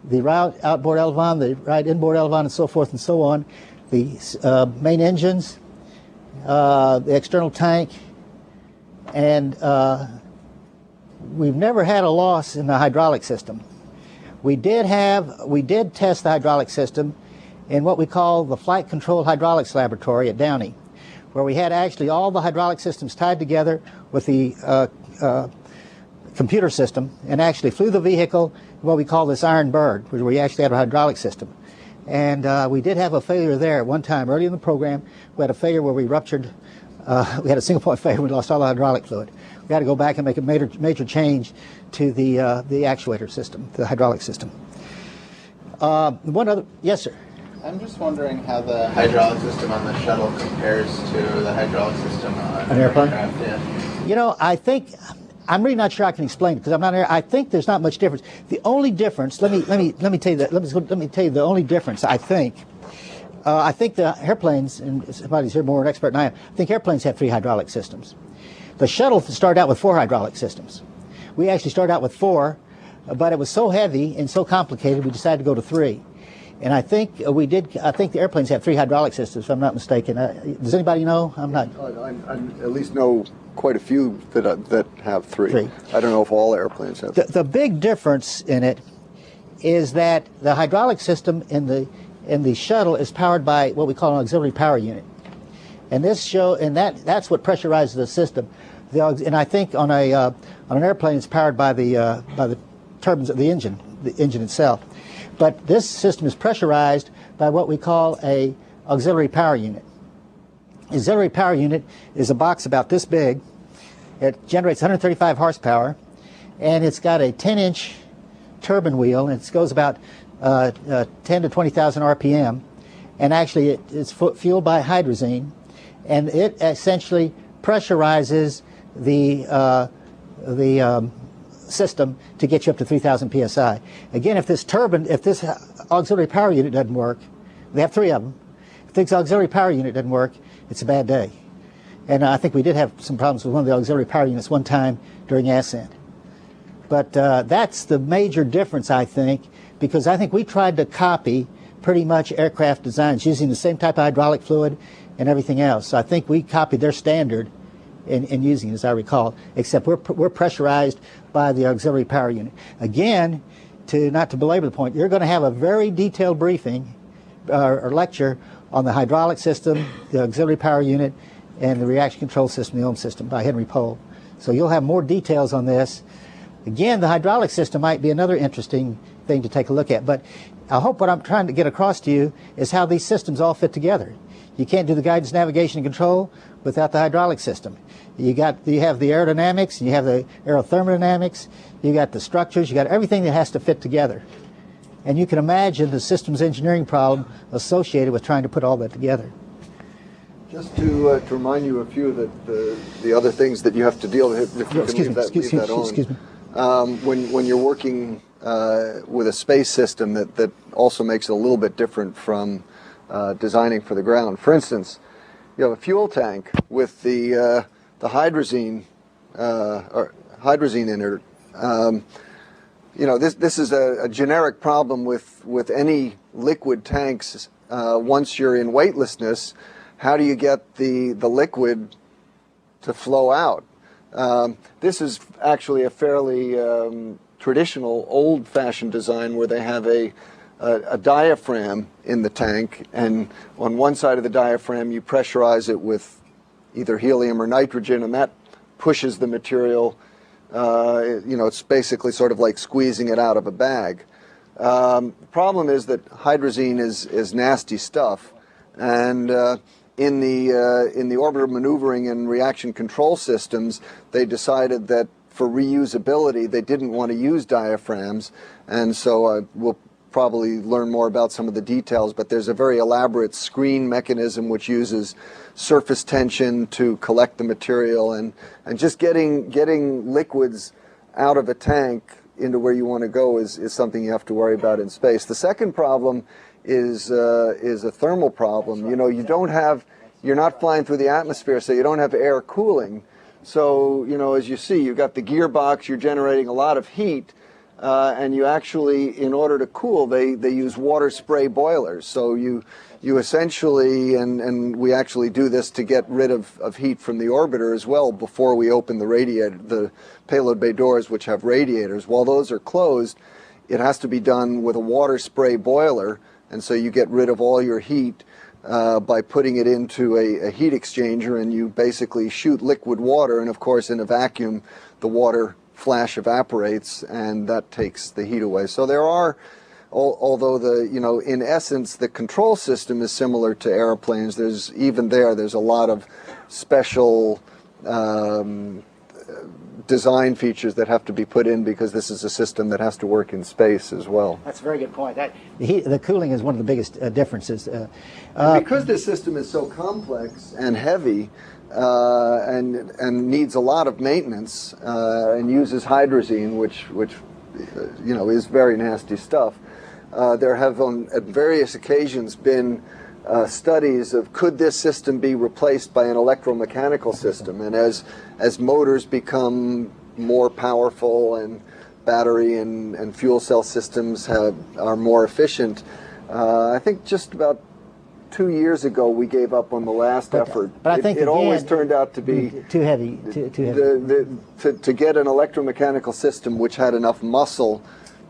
right outboard elevon, the right inboard elevon, and so forth and so on. The main engines, the external tank, and we've never had a loss in the hydraulic system. We did test the hydraulic system in what we call the Flight Control Hydraulics Laboratory at Downey, where we had actually all the hydraulic systems tied together with the computer system, and actually flew the vehicle in what we call this Iron Bird, where we actually had a hydraulic system. And we did have a failure there at one time early in the program. We had a failure where we ruptured, we had a single point failure, we lost all the hydraulic fluid. We had to go back and make a major change to the actuator system, the hydraulic system. Yes, sir. I'm just wondering how the hydraulic system on the shuttle compares to the hydraulic system on an airplane. Yeah. You know, I'm really not sure I can explain it because I'm not here. I think there's not much difference. The only difference, let me tell you that. Let me tell you the only difference. I think the airplanes, and somebody's here more an expert than I am. I think airplanes have 3 hydraulic systems. The shuttle started out with 4 hydraulic systems. We actually started out with 4, but it was so heavy and so complicated we decided to go to 3. And I think I think the airplanes have 3 hydraulic systems, if I'm not mistaken. Does anybody know? I'm not. I at least know quite a few that have 3. I don't know if all airplanes have. The big difference in it is that the hydraulic system in the shuttle is powered by what we call an auxiliary power unit, and that's what pressurizes the system. And I think on an airplane it's powered by the turbines of the engine itself. But this system is pressurized by what we call a auxiliary power unit. Auxiliary power unit is a box about this big. It generates 135 horsepower, and it's got a 10-inch turbine wheel, and it goes about 10 to 20,000 RPM. And actually, it's fueled by hydrazine, and it essentially pressurizes the system to get you up to 3,000 psi. Again, if this auxiliary power unit doesn't work, they have 3 of them. If this auxiliary power unit doesn't work, it's a bad day. And I think we did have some problems with one of the auxiliary power units one time during ascent. But that's the major difference, I think, because I think we tried to copy pretty much aircraft designs using the same type of hydraulic fluid and everything else. So I think we copied their standard in using it, as I recall, except we're pressurized by the auxiliary power unit. Again, not to belabor the point, you're going to have a very detailed briefing or lecture on the hydraulic system, the auxiliary power unit, and the reaction control system, the ohm system, by Henry Pohl. So you'll have more details on this. Again, the hydraulic system might be another interesting thing to take a look at, but I hope what I'm trying to get across to you is how these systems all fit together. You can't do the guidance, navigation, and control without the hydraulic system. You have the aerodynamics, and you have the aerothermodynamics, you got the structures, you got everything that has to fit together. And you can imagine the systems engineering problem associated with trying to put all that together. Just to remind you a few of the other things that you have to deal with, if you can leave that on. Excuse me. When you're working with a space system that also makes it a little bit different from designing for the ground. For instance, you have a fuel tank with the hydrazine or hydrazine in it. This is a generic problem with any liquid tanks. Once you're in weightlessness, how do you get the liquid to flow out? This is actually a fairly traditional, old-fashioned design where they have a diaphragm in the tank, and on one side of the diaphragm you pressurize it with either helium or nitrogen, and that pushes the material. It's basically sort of like squeezing it out of a bag. The problem is that hydrazine is nasty stuff, and in the orbital maneuvering and reaction control systems, they decided that for reusability they didn't want to use diaphragms, and so we'll probably learn more about some of the details, but there's a very elaborate screen mechanism which uses surface tension to collect the material, and just getting liquids out of a tank into where you want to go is something you have to worry about in space. The second problem is a thermal problem. You're not flying through the atmosphere, so you don't have air cooling. So, as you see, you've got the gearbox, you're generating a lot of heat, and you actually, in order to cool, they use water spray boilers. So you essentially, and we actually do this to get rid of heat from the orbiter as well before we open the payload bay doors, which have radiators. While those are closed, it has to be done with a water spray boiler, and so you get rid of all your heat by putting it into a heat exchanger, and you basically shoot liquid water, and of course in a vacuum the water flash evaporates and that takes the heat away. So there are, although in essence the control system is similar to airplanes, there's a lot of special design features that have to be put in because this is a system that has to work in space as well. That's a very good point. The cooling is one of the biggest differences. Because this system is so complex and heavy and needs a lot of maintenance and uses hydrazine, which is very nasty stuff, there have at various occasions been studies of could this system be replaced by an electromechanical system, and as motors become more powerful and battery and fuel cell systems are more efficient, I think just about 2 years ago we gave up on the last effort. But I think it always turned out to be too heavy. To get an electromechanical system which had enough muscle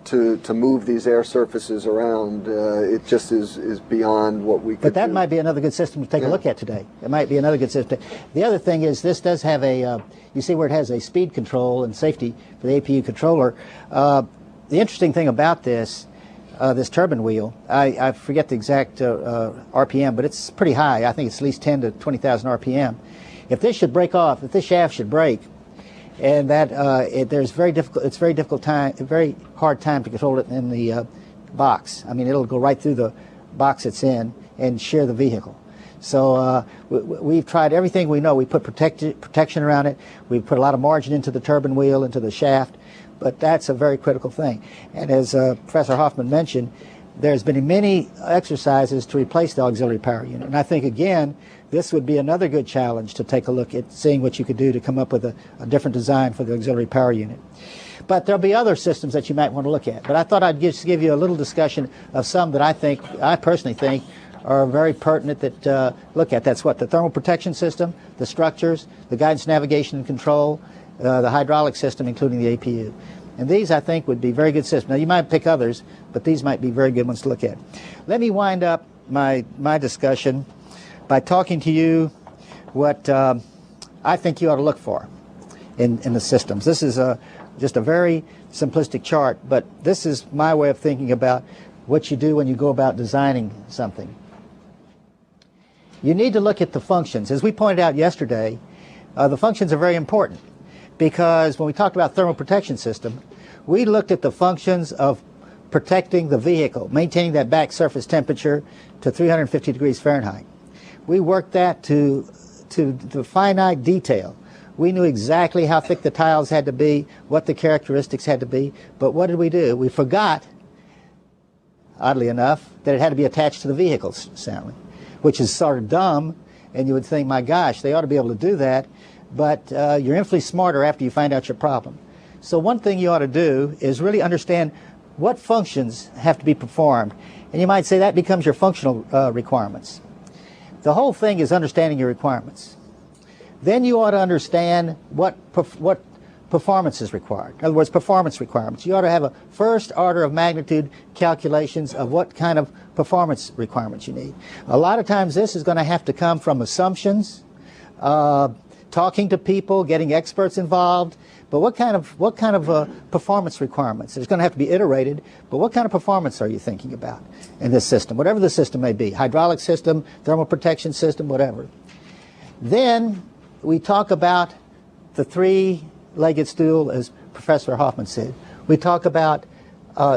to move these air surfaces around, it just is beyond what we could But that do. might be another good system to take a look at today. It might be another good system. The other thing is this does have you see where it has a speed control and safety for the APU controller. The interesting thing about this turbine wheel, I forget the exact RPM, but it's pretty high. I think it's at least 10 to 20,000 RPM. If this should break off, if this shaft should break, and it's very hard time to control it in the box. I mean, it'll go right through the box it's in and shear the vehicle. So we've tried everything we know. We put protection around it. We put a lot of margin into the turbine wheel, into the shaft, but that's a very critical thing. And as Professor Hoffman mentioned, there's been many exercises to replace the auxiliary power unit. And I think, again, this would be another good challenge to take a look at seeing what you could do to come up with a different design for the auxiliary power unit. But there'll be other systems that you might want to look at. But I thought I'd just give you a little discussion of some that I personally think are very pertinent that look at. That's what the thermal protection system, the structures, the guidance, navigation, and control, the hydraulic system, including the APU. And these, I think, would be very good systems. Now, you might pick others, but these might be very good ones to look at. Let me wind up my discussion by talking to you what I think you ought to look for in the systems. This is just a very simplistic chart, but this is my way of thinking about what you do when you go about designing something. You need to look at the functions. As we pointed out yesterday, the functions are very important because when we talked about thermal protection system, we looked at the functions of protecting the vehicle, maintaining that back surface temperature to 350 degrees Fahrenheit. We worked that to finite detail. We knew exactly how thick the tiles had to be, what the characteristics had to be, but what did we do? We forgot, oddly enough, that it had to be attached to the vehicle soundly, which is sort of dumb, and you would think, my gosh, they ought to be able to do that, but you're infinitely smarter after you find out your problem. So one thing you ought to do is really understand what functions have to be performed, and you might say that becomes your functional requirements. The whole thing is understanding your requirements. Then you ought to understand what performance is required. In other words, performance requirements. You ought to have a first order of magnitude calculations of what kind of performance requirements you need. A lot of times this is going to have to come from assumptions, talking to people, getting experts involved. But what kind of performance requirements? It's going to have to be iterated, but what kind of performance are you thinking about in this system? Whatever the system may be, hydraulic system, thermal protection system, whatever. Then we talk about the three-legged stool, as Professor Hoffman said. We talk about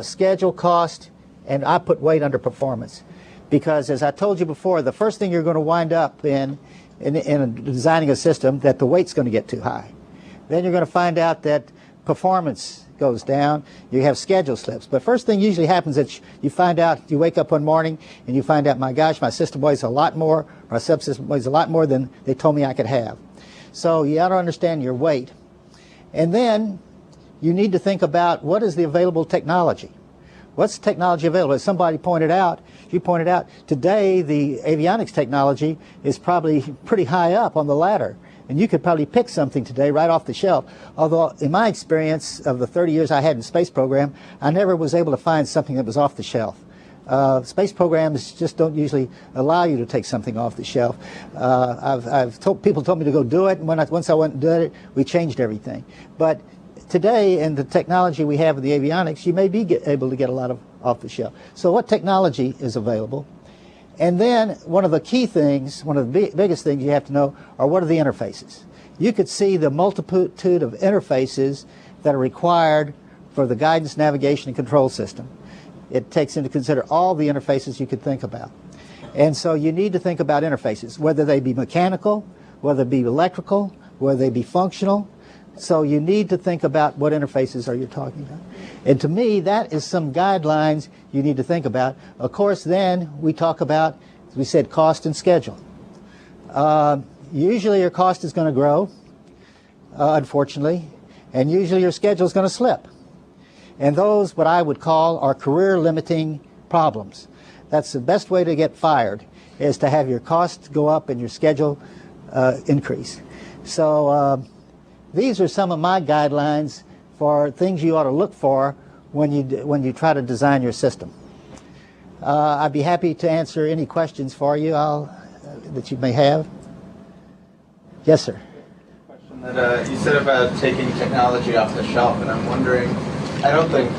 schedule, cost, and I put weight under performance. Because as I told you before, the first thing you're going to wind up in designing a system, that the weight's going to get too high. Then you're going to find out that performance goes down. You have schedule slips. But first thing usually happens that you find out, you wake up one morning and you find out, my gosh, my system weighs a lot more, my subsystem weighs a lot more than they told me I could have. So you ought to understand your weight. And then you need to think about what is the available technology. What's the technology available? As somebody pointed out, you pointed out, today the avionics technology is probably pretty high up on the ladder. And you could probably pick something today right off the shelf. Although, in my experience of the 30 years I had in the space program, I never was able to find something that was off the shelf. Space programs just don't usually allow you to take something off the shelf. People told me to go do it, and once I went and did it, we changed everything. But today, in the technology we have in the avionics, you may be able to get a lot of off the shelf. So what technology is available? And then one of the key things, one of the biggest things you have to know are what are the interfaces. You could see the multitude of interfaces that are required for the guidance, navigation, and control system. It takes into consider all the interfaces you could think about. And so you need to think about interfaces, whether they be mechanical, whether they be electrical, whether they be functional. So you need to think about what interfaces are you talking about. And to me, that is some guidelines you need to think about. Of course, then we talk about, as we said, cost and schedule. Usually your cost is going to grow, unfortunately, and usually your schedule is going to slip. And those, what I would call, are career-limiting problems. That's the best way to get fired, is to have your costs go up and your schedule increase. So these are some of my guidelines for things you ought to look for when you try to design your system. I'd be happy to answer any questions for you that you may have. Yes, sir. Question that you said about taking technology off the shelf, and I'm wondering, I don't think,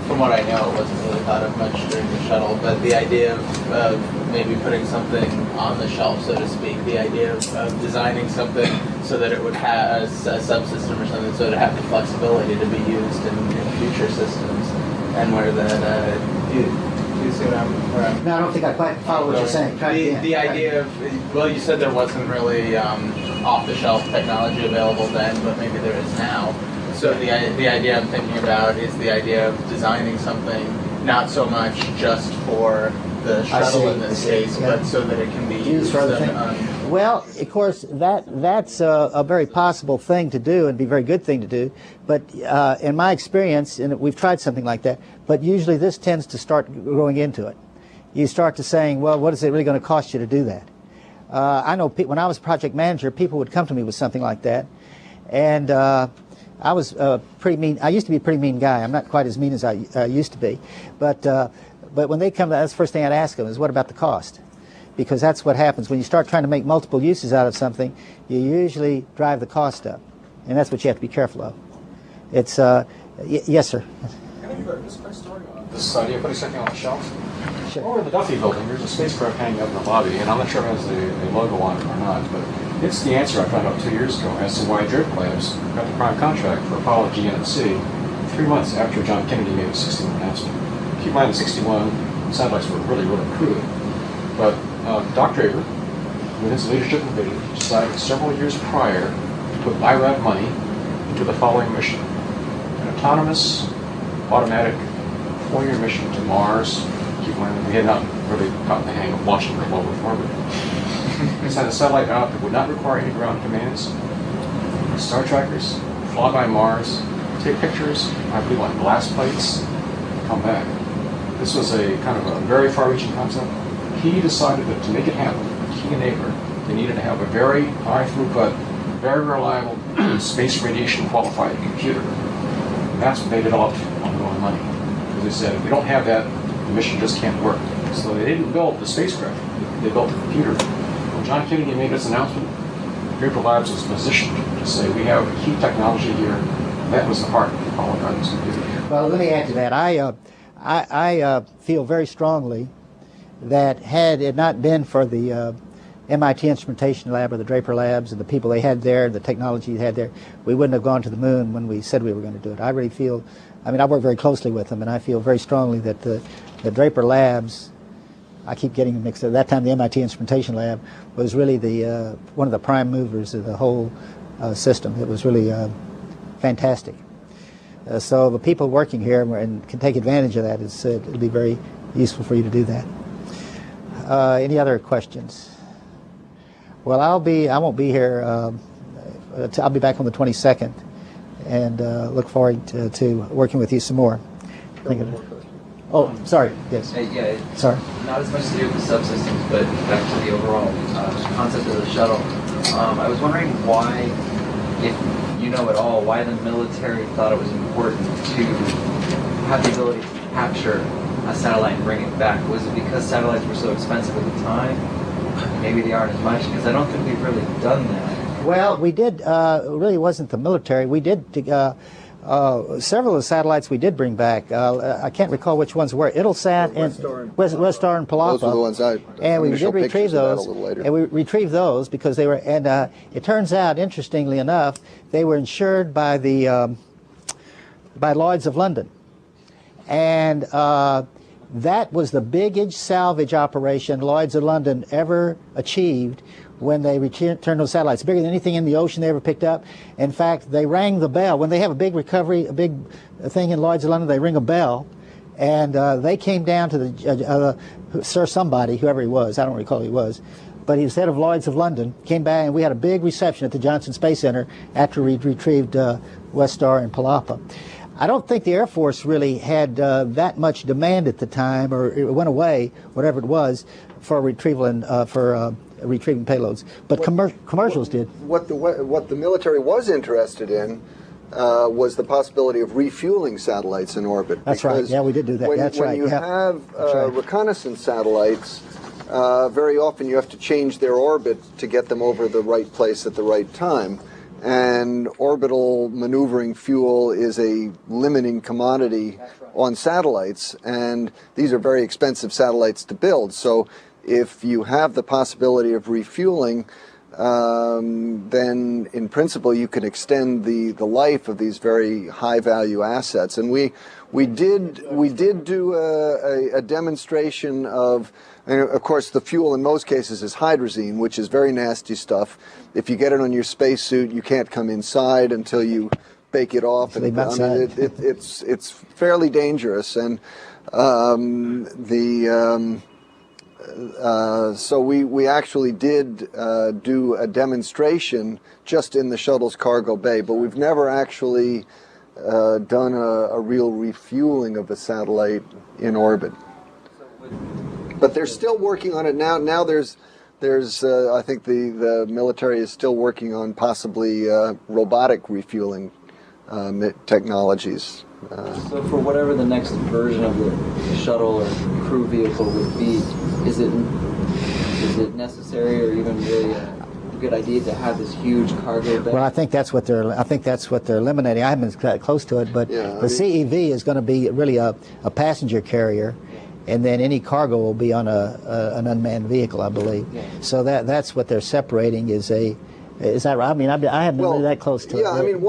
from what I know, it wasn't really thought of much during the shuttle, but the idea of maybe putting something on the shelf, so to speak, the idea of designing something so that it would have a subsystem or something, so to have the flexibility to be used in future systems, and where that, do you see where I'm No, I don't think I quite follow what you're saying. The idea of, well, you said there wasn't really off-the-shelf technology available then, but maybe there is now. So the idea I'm thinking about is the idea of designing something not so much just for the shuttle in this case, but so that it can be used for other things. Well, of course, that's a very possible thing to do and be a very good thing to do. But in my experience, and we've tried something like that, but usually this tends to start growing into it. you start to saying, well, what is it really going to cost you to do that? I know when I was project manager, people would come to me with something like that, and I was pretty mean. I used to be a pretty mean guy. I'm not quite as mean as I used to be, but when they come, that's the first thing I'd ask them is, what about the cost? Because that's what happens when you start trying to make multiple uses out of something. You usually drive the cost up, and that's what you have to be careful of. It's yes, sir. Can I give a quick story on this idea of putting something on the shelf? Sure. Over in the Duffy building, there's a spacecraft hanging up in the lobby, and I'm not sure if it has a logo on it or not, but it's the answer I found out 2 years ago as to why Draper Labs got the prime contract for Apollo GNC 3 months after John Kennedy made his 61 announcement. Keep in mind, the 61 satellites were really, really crude. But Doc Draper, with his leadership and vision, decided several years prior to put IRAD money into the following mission: an autonomous, automatic 4-year mission to Mars. Keep in mind, we had not really gotten the hang of launching from low Earth orbit. He sent a satellite out that would not require any ground commands, star trackers, fly by Mars, take pictures, I believe on glass plates, come back. This was a kind of a very far-reaching concept. He decided that to make it happen, he enabler, they needed to have a very high throughput, very reliable space radiation qualified computer. And that's what they developed on their own money. Because they said, if we don't have that, the mission just can't work. So they didn't build the spacecraft, they built the computer. When John Kennedy made his announcement, Draper Labs was positioned to say, we have key technology here. That was the heart of the Apollo guidance computer. Well, let me add to that. I feel very strongly that had it not been for the MIT Instrumentation Lab or the Draper Labs and the people they had there, the technology they had there, we wouldn't have gone to the moon when we said we were going to do it. I really feel, I mean, I work very closely with them, and I feel very strongly that the Draper Labs, I keep getting them mixed up. At that time, the MIT Instrumentation Lab was really the one of the prime movers of the whole system. It was really fantastic. So the people working here and can take advantage of that. It'll be very useful for you to do that. Any other questions? Well, I won't be here. I'll be back on the 22nd, and look forward to working with you some more. Oh, sorry. Yes. Yeah. Sorry. Not as much to do with the subsystems, but back to the overall concept of the shuttle. I was wondering why, if you know at all, why the military thought it was important to have the ability to capture a satellite and bring it back. Was it because satellites were so expensive at the time? Maybe they aren't as much, because I don't think we've really done that. Well, we did. It really wasn't the military. We did. Several of the satellites we did bring back. I can't recall which ones were. Intelsat and Westar and Palapa. Those were the ones and we did retrieve those. And we retrieved those because they were. And it turns out, interestingly enough, they were insured by the by Lloyd's of London, and that was the biggest salvage operation Lloyd's of London ever achieved. When they returned those satellites, bigger than anything in the ocean they ever picked up. In fact, they rang the bell. When they have a big recovery, a big thing in Lloyd's of London, they ring a bell. And they came down to the Sir somebody, whoever he was, I don't recall who he was, but he was head of Lloyd's of London, came back, and we had a big reception at the Johnson Space Center after we retrieved Westar and Palapa. I don't think the Air Force really had that much demand at the time, or it went away, whatever it was, for retrieval and retrieving payloads, but commercials did. What the military was interested in was the possibility of refueling satellites in orbit. That's right. Yeah, we did do that. When, That's when right. you have reconnaissance satellites, very often you have to change their orbit to get them over the right place at the right time. And orbital maneuvering fuel is a limiting commodity on satellites, and these are very expensive satellites to build. So if you have the possibility of refueling, then in principle you can extend the life of these very high value assets. And we did do a demonstration of, and of course the fuel in most cases is hydrazine, which is very nasty stuff. If you get it on your spacesuit, you can't come inside until you bake it off. And it's fairly dangerous. And so we actually did do a demonstration just in the shuttle's cargo bay, but we've never actually done a real refueling of a satellite in orbit. but they're still working on it now. Now there's I think the military is still working on possibly robotic refueling technologies. So for whatever the next version of the shuttle or crew vehicle would be, is it necessary or even really a good idea to have this huge cargo bay? Well, I think that's what they're eliminating. I haven't got close to it, but the CEV is going to be really a passenger carrier, and then any cargo will be on an unmanned vehicle, I believe. Yeah. So that's what they're separating is that right? I mean, I haven't been really that close to it. Yeah, I mean,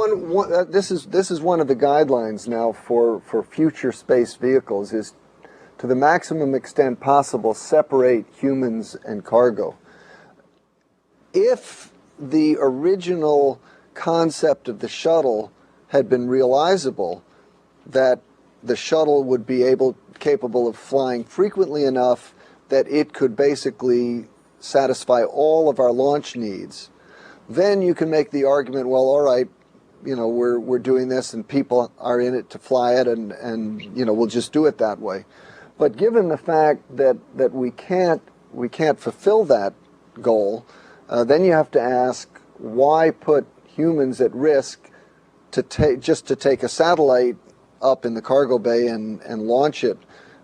this is one of the guidelines now for future space vehicles is, to the maximum extent possible, separate humans and cargo. If the original concept of the shuttle had been realizable, that the shuttle would be capable of flying frequently enough that it could basically satisfy all of our launch needs, then you can make the argument, well, all right, we're doing this and people are in it to fly it, and we'll just do it that way. But given the fact that we can't fulfill that goal, then you have to ask, why put humans at risk just to take a satellite up in the cargo bay and launch it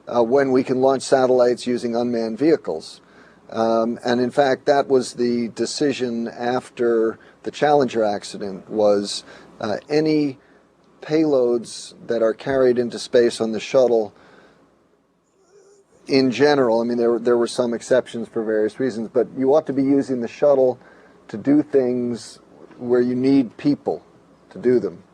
when we can launch satellites using unmanned vehicles? And in fact, that was the decision after the Challenger accident, was any payloads that are carried into space on the shuttle, in general, I mean, there were some exceptions for various reasons, but you ought to be using the shuttle to do things where you need people to do them.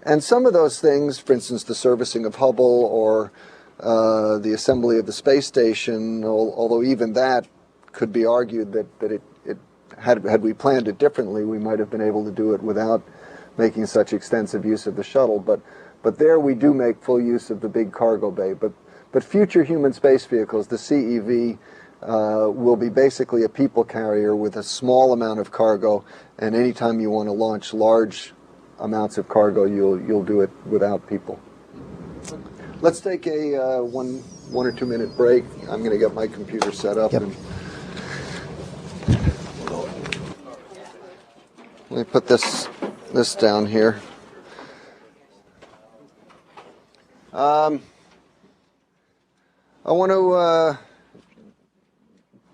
And some of those things, for instance, the servicing of Hubble or the assembly of the space station, although even that could be argued that had we planned it differently, we might have been able to do it without making such extensive use of the shuttle. But there we do make full use of the big cargo bay. But future human space vehicles, the CEV, will be basically a people carrier with a small amount of cargo, and anytime you want to launch large amounts of cargo, you'll do it without people. Let's take a one or 2 minute break. I'm going to get my computer set up. Yep. And let me put this down here. I want to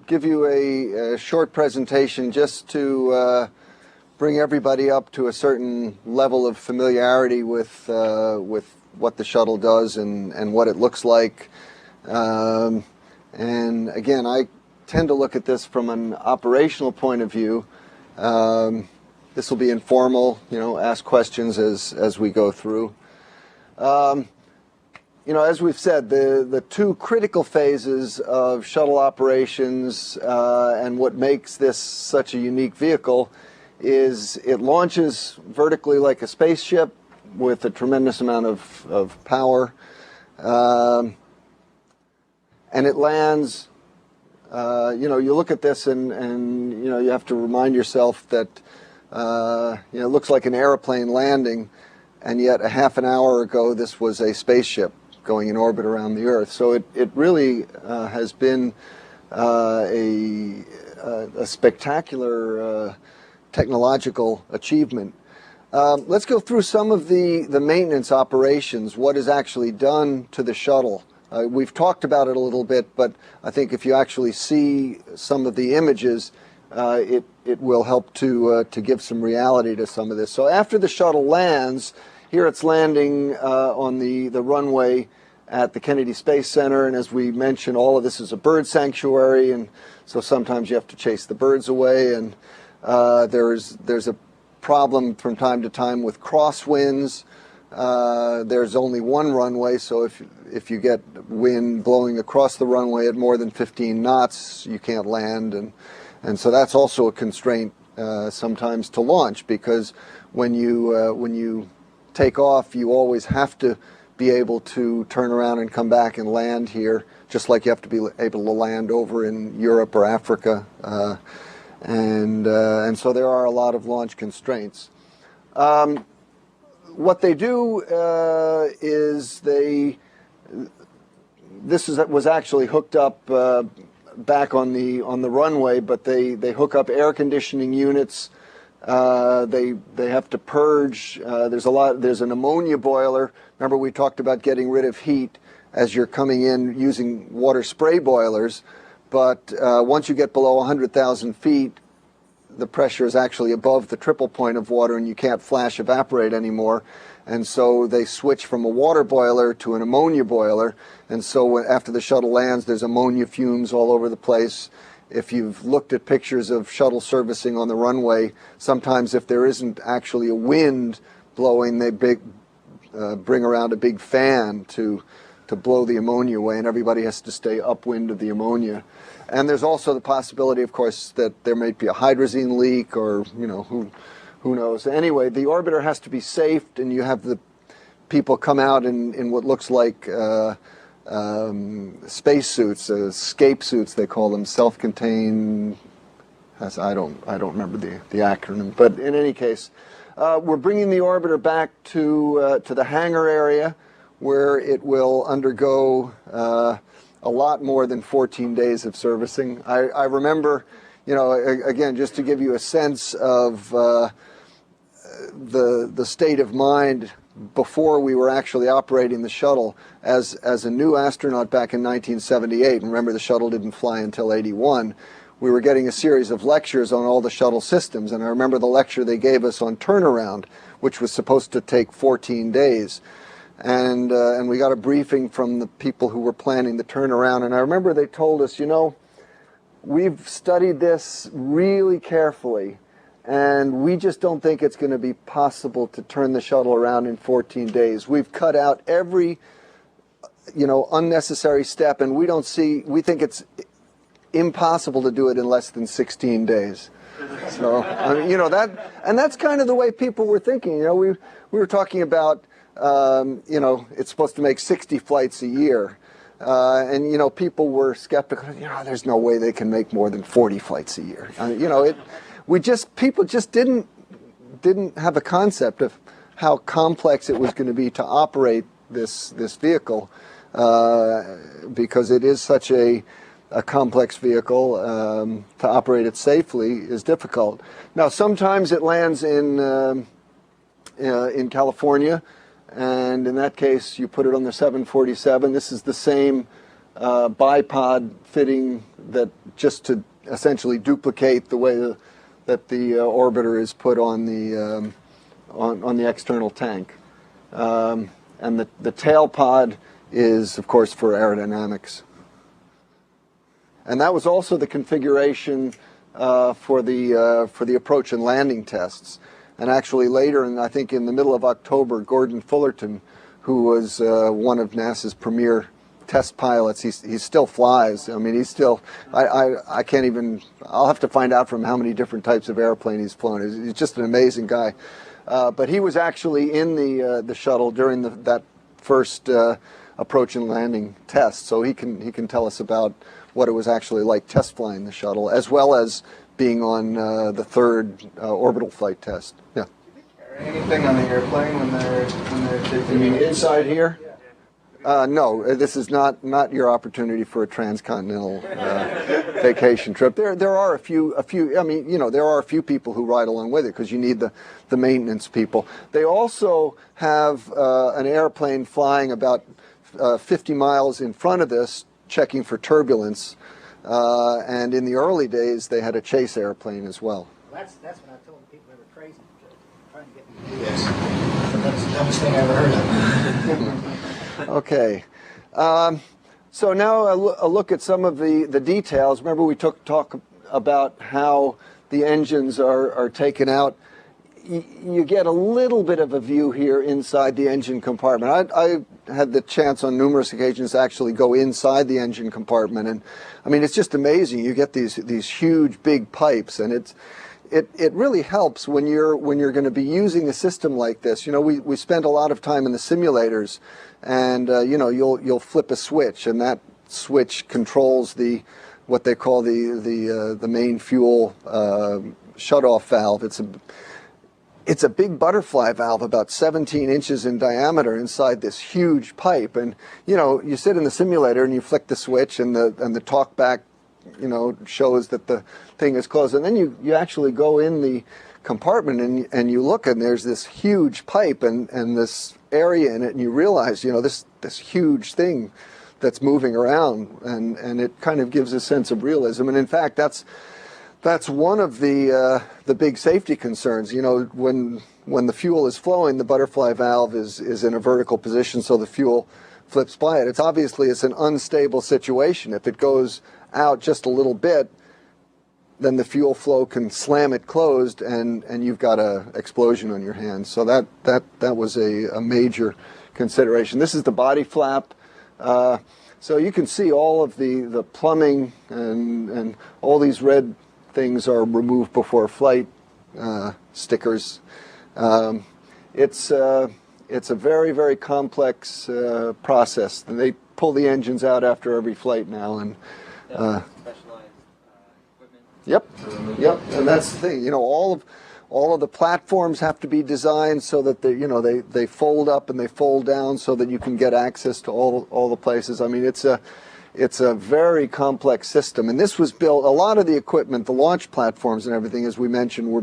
give you a short presentation just to bring everybody up to a certain level of familiarity with what the shuttle does and what it looks like. And again, I tend to look at this from an operational point of view. This will be informal, ask questions as we go through. As we've said, the two critical phases of shuttle operations and what makes this such a unique vehicle is it launches vertically like a spaceship with a tremendous amount of power, and it lands. You look at this and you have to remind yourself that it looks like an airplane landing, and yet a half an hour ago this was a spaceship going in orbit around the Earth. So it really has been a spectacular technological achievement. Let's go through some of the maintenance operations, what is actually done to the shuttle. We've talked about it a little bit, but I think if you actually see some of the images, it will help to give some reality to some of this. So after the shuttle lands, here it's landing on the runway at the Kennedy Space Center, and as we mentioned, all of this is a bird sanctuary, and so sometimes you have to chase the birds away, and there's a problem from time to time with crosswinds. There's only one runway, so if you get wind blowing across the runway at more than 15 knots, you can't land, and so that's also a constraint sometimes to launch, because when you take off, you always have to be able to turn around and come back and land here, just like you have to be able to land over in Europe or Africa, and so there are a lot of launch constraints. What they do is this was actually hooked up back on the runway, but they hook up air conditioning units. They have to purge. There's an ammonia boiler. Remember, we talked about getting rid of heat as you're coming in using water spray boilers. But once you get below 100,000 feet, the pressure is actually above the triple point of water, and you can't flash evaporate anymore. And so they switch from a water boiler to an ammonia boiler. And so after the shuttle lands, there's ammonia fumes all over the place. If you've looked at pictures of shuttle servicing on the runway, sometimes if there isn't actually a wind blowing, they bring around a big fan to blow the ammonia away, and everybody has to stay upwind of the ammonia. And there's also the possibility, of course, that there might be a hydrazine leak, or, you know, who knows. Anyway, the orbiter has to be safed, and you have the people come out in what looks like space suits, escape suits they call them, self-contained. I don't remember the acronym, but in any case, we're bringing the orbiter back to the hangar area, where it will undergo a lot more than 14 days of servicing. I remember, you know, again, just to give you a sense of the state of mind before we were actually operating the shuttle as a new astronaut back in 1978. And remember, the shuttle didn't fly until 81. We were getting a series of lectures on all the shuttle systems, and I remember the lecture they gave us on turnaround, which was supposed to take 14 days. And we got a briefing from the people who were planning the turnaround, and I remember they told us, you know, we've studied this really carefully, and we just don't think it's going to be possible to turn the shuttle around in 14 days. We've cut out every, you know, unnecessary step, and we think it's impossible to do it in less than 16 days. So, I mean, you know, that's kind of the way people were thinking. You know, we were talking about, you know, it's supposed to make 60 flights a year. And, you know, people were skeptical. You know, there's no way they can make more than 40 flights a year. I mean, you know, people just didn't have a concept of how complex it was going to be to operate this vehicle, because it is such a complex vehicle. To operate it safely is difficult. Now, sometimes it lands in California, and in that case, you put it on the 747. This is the same bipod fitting that just to essentially duplicate the way that the orbiter is put on the external tank. And the tail pod is, of course, for aerodynamics. And that was also the configuration for the approach and landing tests. And actually later, and I think in the middle of October, Gordon Fullerton, who was one of NASA's premier test pilots, he still flies. I mean, he's still, I can't even, I'll have to find out from how many different types of airplane he's flown. He's just an amazing guy. But he was actually in the shuttle during that first approach and landing test, so he can tell us about what it was actually like test flying the shuttle, as well as being on the third orbital flight test. Yeah. Anything on the airplane when they're taking? You mean inside here? No, this is not your opportunity for a transcontinental vacation trip. There are a few. I mean, you know, there are a few people who ride along with it because you need the maintenance people. They also have an airplane flying about 50 miles in front of this, checking for turbulence. And in the early days, they had a chase airplane as well. That's when I told the people they were crazy, trying to get me to do this. That's the dumbest thing I ever heard of. Okay. So now a look at some of the details. Remember, we talk about how the engines are taken out. You get a little bit of a view here inside the engine compartment. I had the chance on numerous occasions to actually go inside the engine compartment, and I mean, it's just amazing. You get these huge big pipes, and it really helps when you're going to be using a system like this. You know, we spend a lot of time in the simulators, and you know, you'll flip a switch, and that switch controls what they call the main fuel shutoff valve. it's a big butterfly valve, about 17 inches in diameter, inside this huge pipe. And you sit in the simulator and you flick the switch, and the talk back, shows that the thing is closed. And then you actually go in the compartment and you look, and there's this huge pipe and this area in it, and you realize, this huge thing that's moving around, and it kind of gives a sense of realism. And in fact, that's one of the big safety concerns. When the fuel is flowing, the butterfly valve is in a vertical position, so the fuel flips by it. It's an unstable situation. If it goes out just a little bit, then the fuel flow can slam it closed, and you've got an explosion on your hands. So that was a major consideration. This is the body flap. So you can see all of the plumbing and all these red things are removed before flight stickers. It's a very, very complex process. And they pull the engines out after every flight now. And specialized equipment. Yep. And that's the thing. All of the platforms have to be designed so that they fold up and they fold down so that you can get access to all the places. I mean, it's a very complex system, and this was built. A lot of the equipment, the launch platforms and everything, as we mentioned, were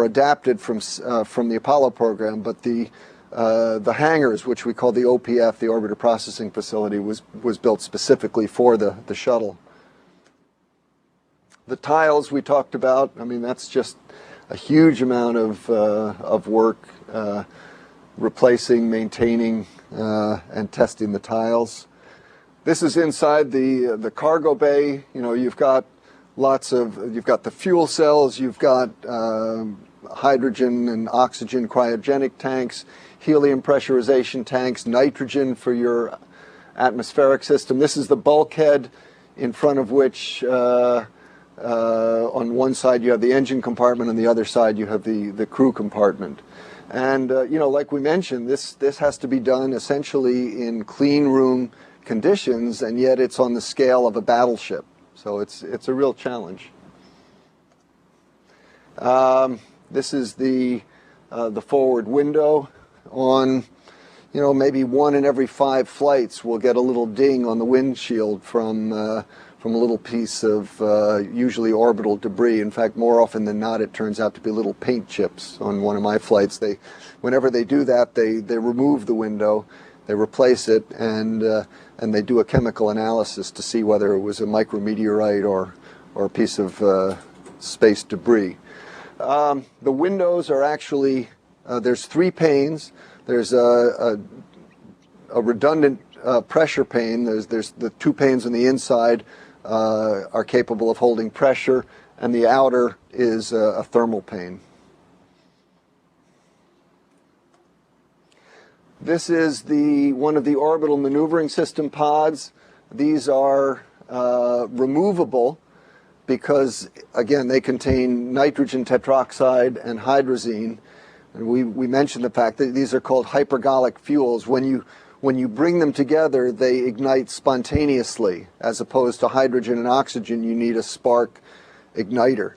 adapted from the Apollo program. But the hangars, which we call the OPF, the Orbiter Processing Facility, was built specifically for the shuttle. The tiles we talked about. I mean, that's just a huge amount of work, replacing, maintaining, and testing the tiles. This is inside the cargo bay. You've got the fuel cells, you've got hydrogen and oxygen cryogenic tanks, helium pressurization tanks, nitrogen for your atmospheric system. This is the bulkhead, in front of which on one side you have the engine compartment, on the other side you have the crew compartment. And like we mentioned, this has to be done essentially in clean room conditions, and yet it's on the scale of a battleship. So it's a real challenge. This is the forward window. On maybe 1 in every 5 flights, we'll get a little ding on the windshield from a little piece of usually orbital debris. In fact, more often than not, it turns out to be little paint chips. On one of my flights, whenever they do that, they remove the window, they replace it, and they do a chemical analysis to see whether it was a micrometeorite or a piece of space debris. The windows are actually, there's 3 panes. There's a redundant pressure pane. There's the 2 panes on the inside are capable of holding pressure, and the outer is a thermal pane. This is one of the orbital maneuvering system pods. These are removable because, again, they contain nitrogen tetroxide and hydrazine. And we mentioned the fact that these are called hypergolic fuels. When you bring them together, they ignite spontaneously. As opposed to hydrogen and oxygen, you need a spark igniter.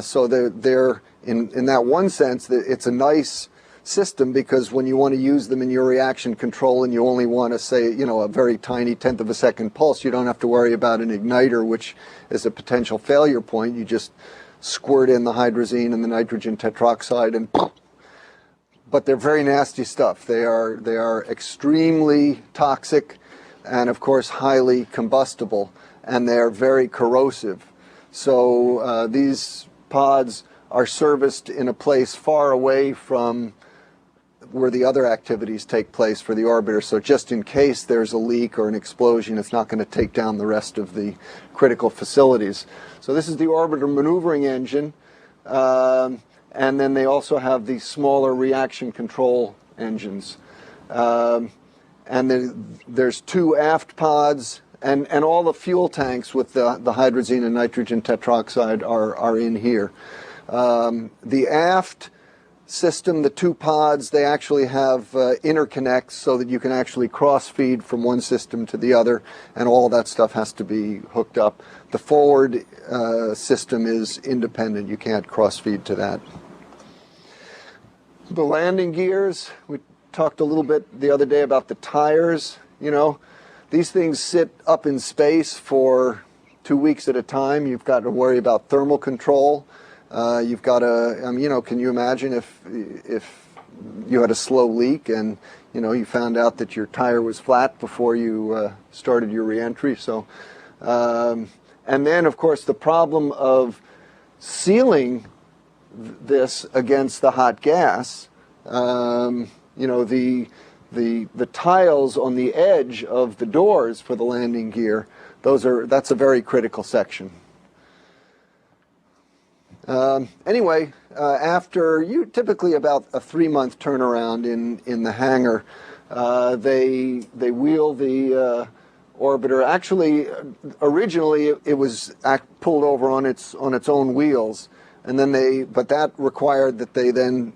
So they're in that one sense, it's a nice system, because when you want to use them in your reaction control and you only want to say, a very tiny 1/10 of a second pulse, you don't have to worry about an igniter, which is a potential failure point. You just squirt in the hydrazine and the nitrogen tetroxide and poof. But they're very nasty stuff. They are extremely toxic and, of course, highly combustible, and they're very corrosive. So these pods are serviced in a place far away from where the other activities take place for the orbiter. So just in case there's a leak or an explosion, it's not going to take down the rest of the critical facilities. So this is the orbiter maneuvering engine. And then they also have the smaller reaction control engines. And there's 2 aft pods, and all the fuel tanks with the hydrazine and nitrogen tetroxide are in here. The aft system, the 2 pods, they actually have interconnects so that you can actually cross-feed from one system to the other, and all that stuff has to be hooked up. The forward system is independent. You can't cross-feed to that. The landing gears, we talked a little bit the other day about the tires. You know, these things sit up in space for 2 weeks at a time. You've got to worry about thermal control. You've got to, you know, can you imagine if you had a slow leak and, you know, you found out that your tire was flat before you started your reentry. So, and then, of course, the problem of sealing this against the hot gas. You know, the tiles on the edge of the doors for the landing gear, that's a very critical section. Anyway, after typically about a 3-month turnaround in the hangar, they wheel the orbiter. Actually, originally it was pulled over on its own wheels, and then but that required that they then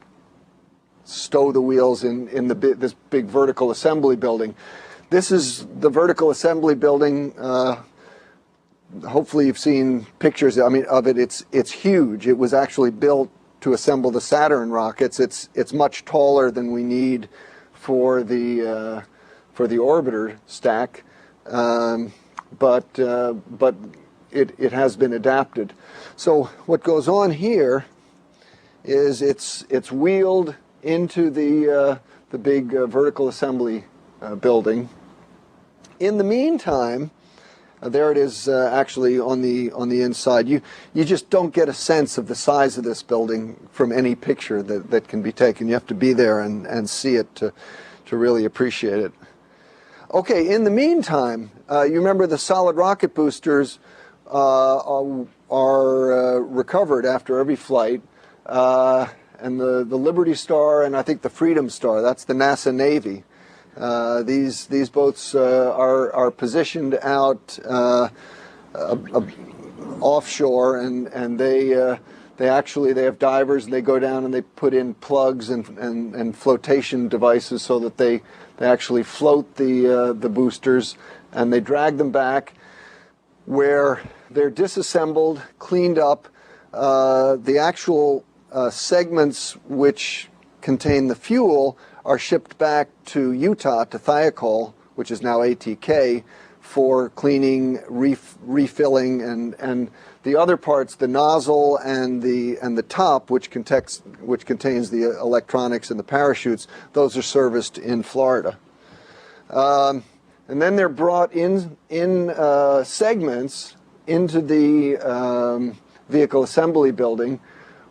stow the wheels in this big vertical assembly building. This is the vertical assembly building. Hopefully you've seen pictures. I mean, of it. It's huge. It was actually built to assemble the Saturn rockets. It's much taller than we need for the orbiter stack, but it has been adapted. So what goes on here is it's wheeled into the big vertical assembly building. In the meantime, there it is, actually on the inside. You just don't get a sense of the size of this building from any picture that can be taken. You have to be there and see it to really appreciate it. Okay, in the meantime, you remember the solid rocket boosters are recovered after every flight. And the Liberty Star and I think the Freedom Star, that's the NASA Navy. These boats are positioned out offshore, and they have divers, and they go down and they put in plugs and flotation devices so that they actually float the boosters, and they drag them back where they're disassembled, cleaned up. The actual segments which contain the fuel are shipped back to Utah, to Thiokol, which is now ATK, for cleaning, refilling, and the other parts, the nozzle and the top, which contains the electronics and the parachutes, those are serviced in Florida. And then they're brought in segments into the vehicle assembly building,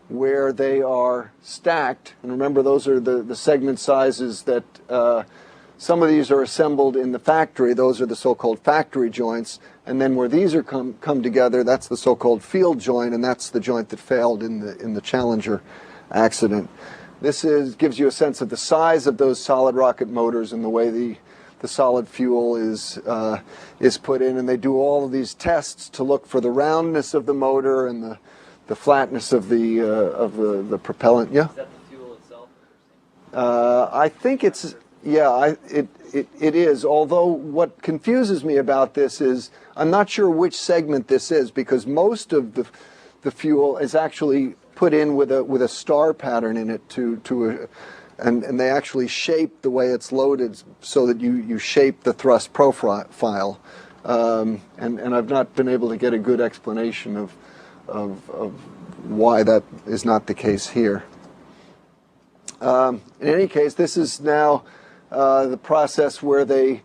where they are stacked. And remember, those are the segment sizes that some of these are assembled in the factory. Those are the so-called factory joints. And then where these are come together, that's the so-called field joint, and that's the joint that failed in the Challenger accident. This gives you a sense of the size of those solid rocket motors and the way the solid fuel is put in. And they do all of these tests to look for the roundness of the motor and the flatness of the propellant. Yeah. Is that the fuel itself? I think it's, yeah, it is. Although what confuses me about this is I'm not sure which segment this is, because most of the fuel is actually put in with a star pattern in it and they actually shape the way it's loaded so that you shape the thrust profile. And I've not been able to get a good explanation of why that is not the case here. In any case, this is now the process where they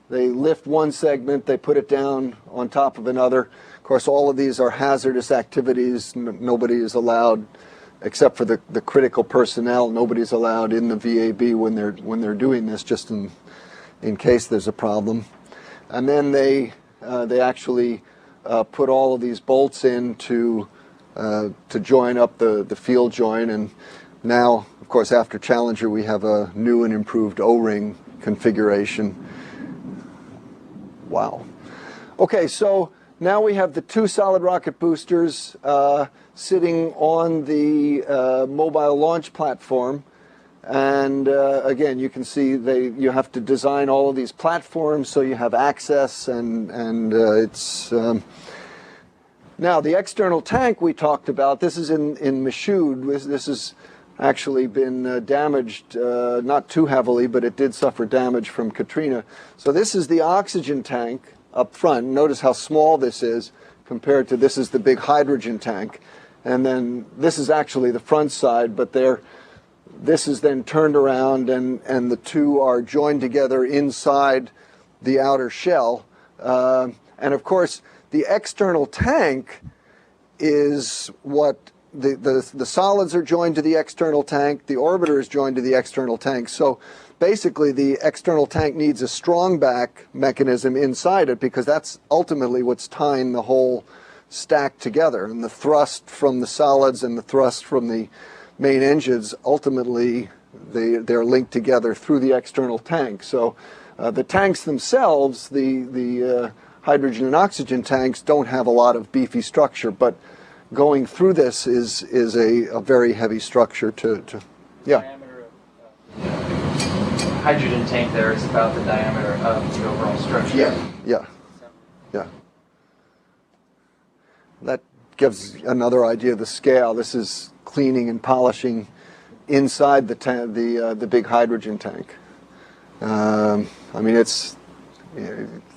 lift one segment, they put it down on top of another. Of course, all of these are hazardous activities. Nobody is allowed, except for the critical personnel. Nobody's allowed in the VAB when they're doing this, just in case there's a problem. And then they actually put all of these bolts in to join up the field joint. And now, of course, after Challenger, we have a new and improved O-ring configuration. Wow. Okay, so now we have the two solid rocket boosters sitting on the mobile launch platform. And again, you can see you have to design all of these platforms so you have access, and it's now the external tank we talked about. This is in Michoud. This is actually been damaged, not too heavily, but it did suffer damage from Katrina. So this is the oxygen tank up front. Notice how small this is compared to this is the big hydrogen tank. And then this is actually the front side, but this is then turned around and the two are joined together inside the outer shell. And of course, the external tank is what the solids are joined to the external tank, the orbiter is joined to the external tank. So basically the external tank needs a strong back mechanism inside it because that's ultimately what's tying the whole stack together. And the thrust from the solids and the thrust from the main engines, ultimately they're linked together through the external tank. So the tanks themselves, the hydrogen and oxygen tanks, don't have a lot of beefy structure, but going through this is a very heavy structure to yeah. Diameter of hydrogen tank there is about the diameter of the overall structure. Yeah. That gives another idea of the scale. This is cleaning and polishing inside the big hydrogen tank. I mean, it's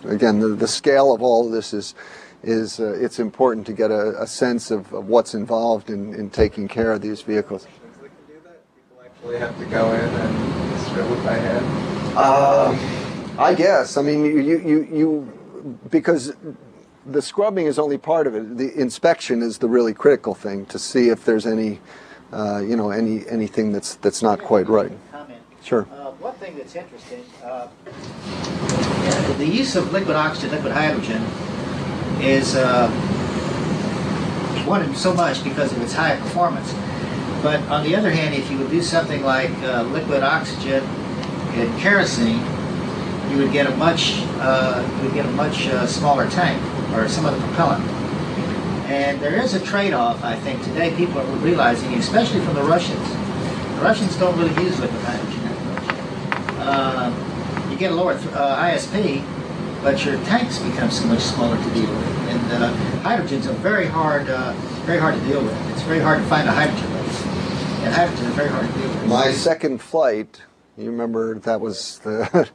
again the scale of all of this is it's important to get a sense of what's involved in taking care of these vehicles. That can do that? People actually have to go in and scrub it by hand? I guess. I mean, you because the scrubbing is only part of it. The inspection is the really critical thing to see if there's any, anything that's not quite right. Comment. Sure. One thing that's interesting, the use of liquid oxygen, liquid hydrogen is wanted so much because of its high performance. But on the other hand, if you would do something like liquid oxygen and kerosene, you would get a much smaller tank or some of the propellant. And there is a trade-off, I think, today people are realizing, especially from the Russians. The Russians don't really use liquid hydrogen that much. You get a lower ISP, but your tanks become so much smaller to deal with. And hydrogen's very hard to deal with. It's very hard to find a hydrogen base. And hydrogen is very hard to deal with. My second flight, you remember that was the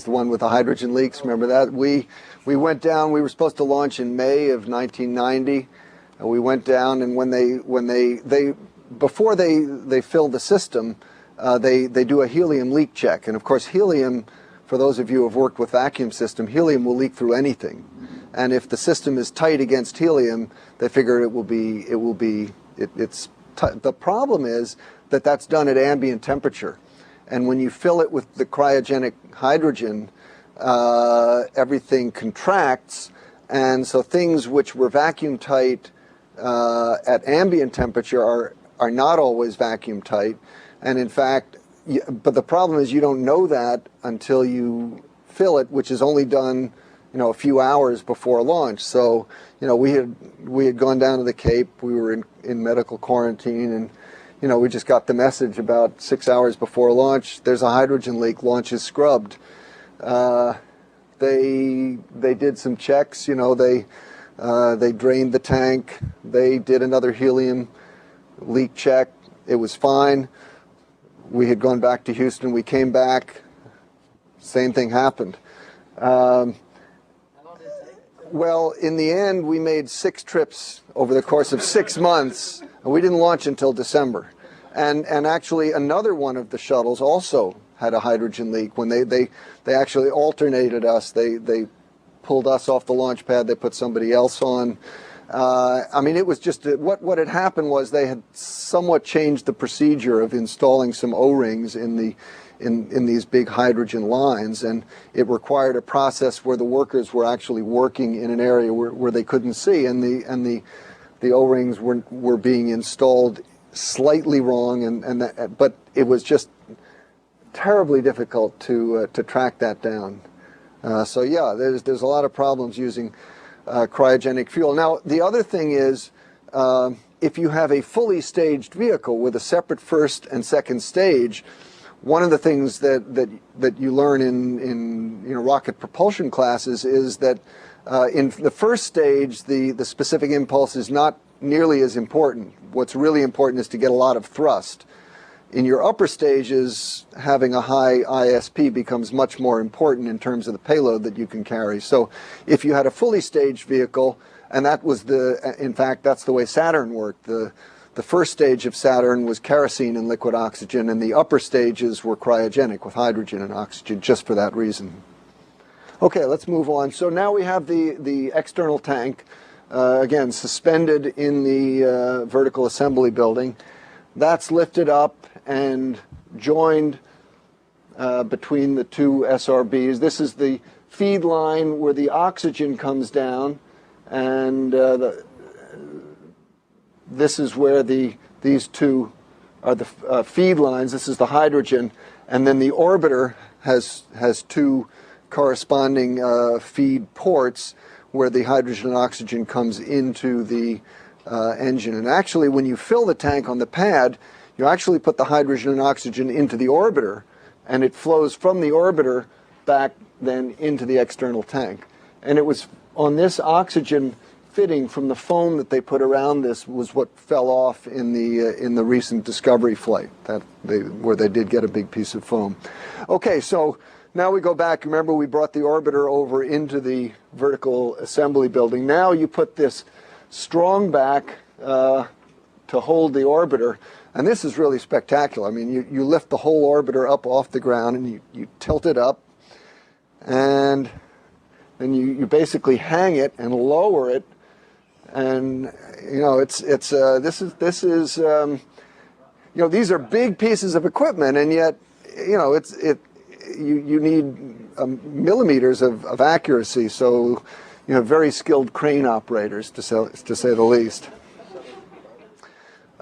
one with the hydrogen leaks. Remember that? We went down. We were supposed to launch in May of 1990. And we went down, and when they before they fill the system, they do a helium leak check. And of course, helium, for those of you who have worked with vacuum system, helium will leak through anything. And if the system is tight against helium, they figure the problem is that that's done at ambient temperature. And when you fill it with the cryogenic hydrogen, everything contracts, and so things which were vacuum tight at ambient temperature are not always vacuum tight. And in fact, but the problem is you don't know that until you fill it, which is only done, a few hours before launch. So, we had gone down to the Cape. We were in medical quarantine, and we just got the message about 6 hours before launch. There's a hydrogen leak. Launch is scrubbed. They did some checks. They drained the tank. They did another helium leak check. It was fine. We had gone back to Houston. We came back. Same thing happened. Well, in the end, we made 6 trips over the course of 6 months, and we didn't launch until December. And actually, another one of the shuttles also had a hydrogen leak. When they actually alternated us, they pulled us off the launch pad. They put somebody else on. I mean, it was just what had happened was they had somewhat changed the procedure of installing some O-rings in these big hydrogen lines, and it required a process where the workers were actually working in an area where they couldn't see, and the O-rings were being installed slightly wrong, but it was just terribly difficult to track that down. So yeah, there's a lot of problems using cryogenic fuel. Now, the other thing is, if you have a fully staged vehicle with a separate first and second stage, one of the things that you learn in rocket propulsion classes is that in the first stage, the specific impulse is not nearly as important. What's really important is to get a lot of thrust. in your upper stages, having a high ISP becomes much more important in terms of the payload that you can carry. So if you had a fully staged vehicle, and that was in fact, that's the way Saturn worked. The first stage of Saturn was kerosene and liquid oxygen, and the upper stages were cryogenic with hydrogen and oxygen, just for that reason. Okay, let's move on. So now we have the external tank, again, suspended in the vertical assembly building. That's lifted up and joined between the two SRBs. This is the feed line where the oxygen comes down, and this is where these two are the feed lines. This is the hydrogen, and then the orbiter has two corresponding feed ports where the hydrogen and oxygen comes into the engine. And actually, when you fill the tank on the pad, you actually put the hydrogen and oxygen into the orbiter, and it flows from the orbiter back then into the external tank. And it was on this oxygen fitting from the foam that they put around this was what fell off in the recent Discovery flight, where they did get a big piece of foam. Okay, so now we go back. Remember, we brought the orbiter over into the vertical assembly building. Now you put this strong back to hold the orbiter, and this is really spectacular. I mean, you lift the whole orbiter up off the ground, and you tilt it up, and then you basically hang it and lower it, and you know this is these are big pieces of equipment, and yet you need millimeters of accuracy. So you have very skilled crane operators, to say the least.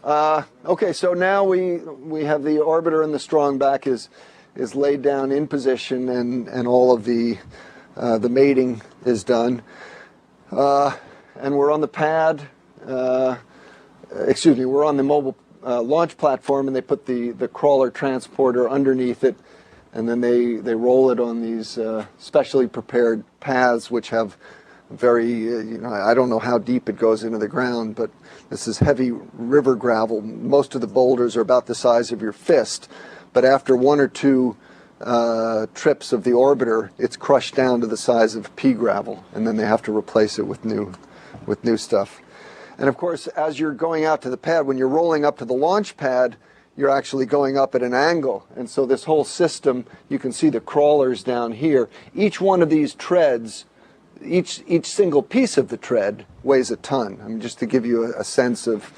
Okay, so now we have the orbiter, and the strong back is laid down in position, and all of the mating is done. And we're on the pad, we're on the mobile launch platform, and they put the crawler transporter underneath it, and then they roll it on these specially prepared paths, which have very, I don't know how deep it goes into the ground, but this is heavy river gravel. Most of the boulders are about the size of your fist, but after one or two trips of the orbiter, it's crushed down to the size of pea gravel, and then they have to replace it with new stuff. And of course, as you're going out to the pad, when you're rolling up to the launch pad, you're actually going up at an angle. And so this whole system, you can see the crawlers down here. Each one of these treads, each single piece of the tread weighs a ton. I mean, just to give you a sense of,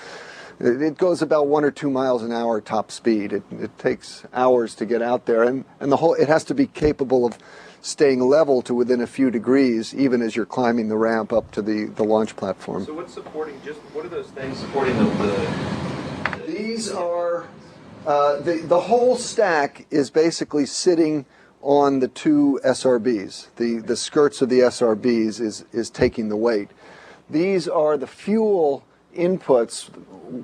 it goes about 1 or 2 miles an hour top speed. It takes hours to get out there, and it has to be capable of staying level to within a few degrees, even as you're climbing the ramp up to the launch platform. So what are those things supporting the These are, the whole stack is basically sitting on the two SRBs. The skirts of the SRBs is taking the weight. These are the fuel inputs,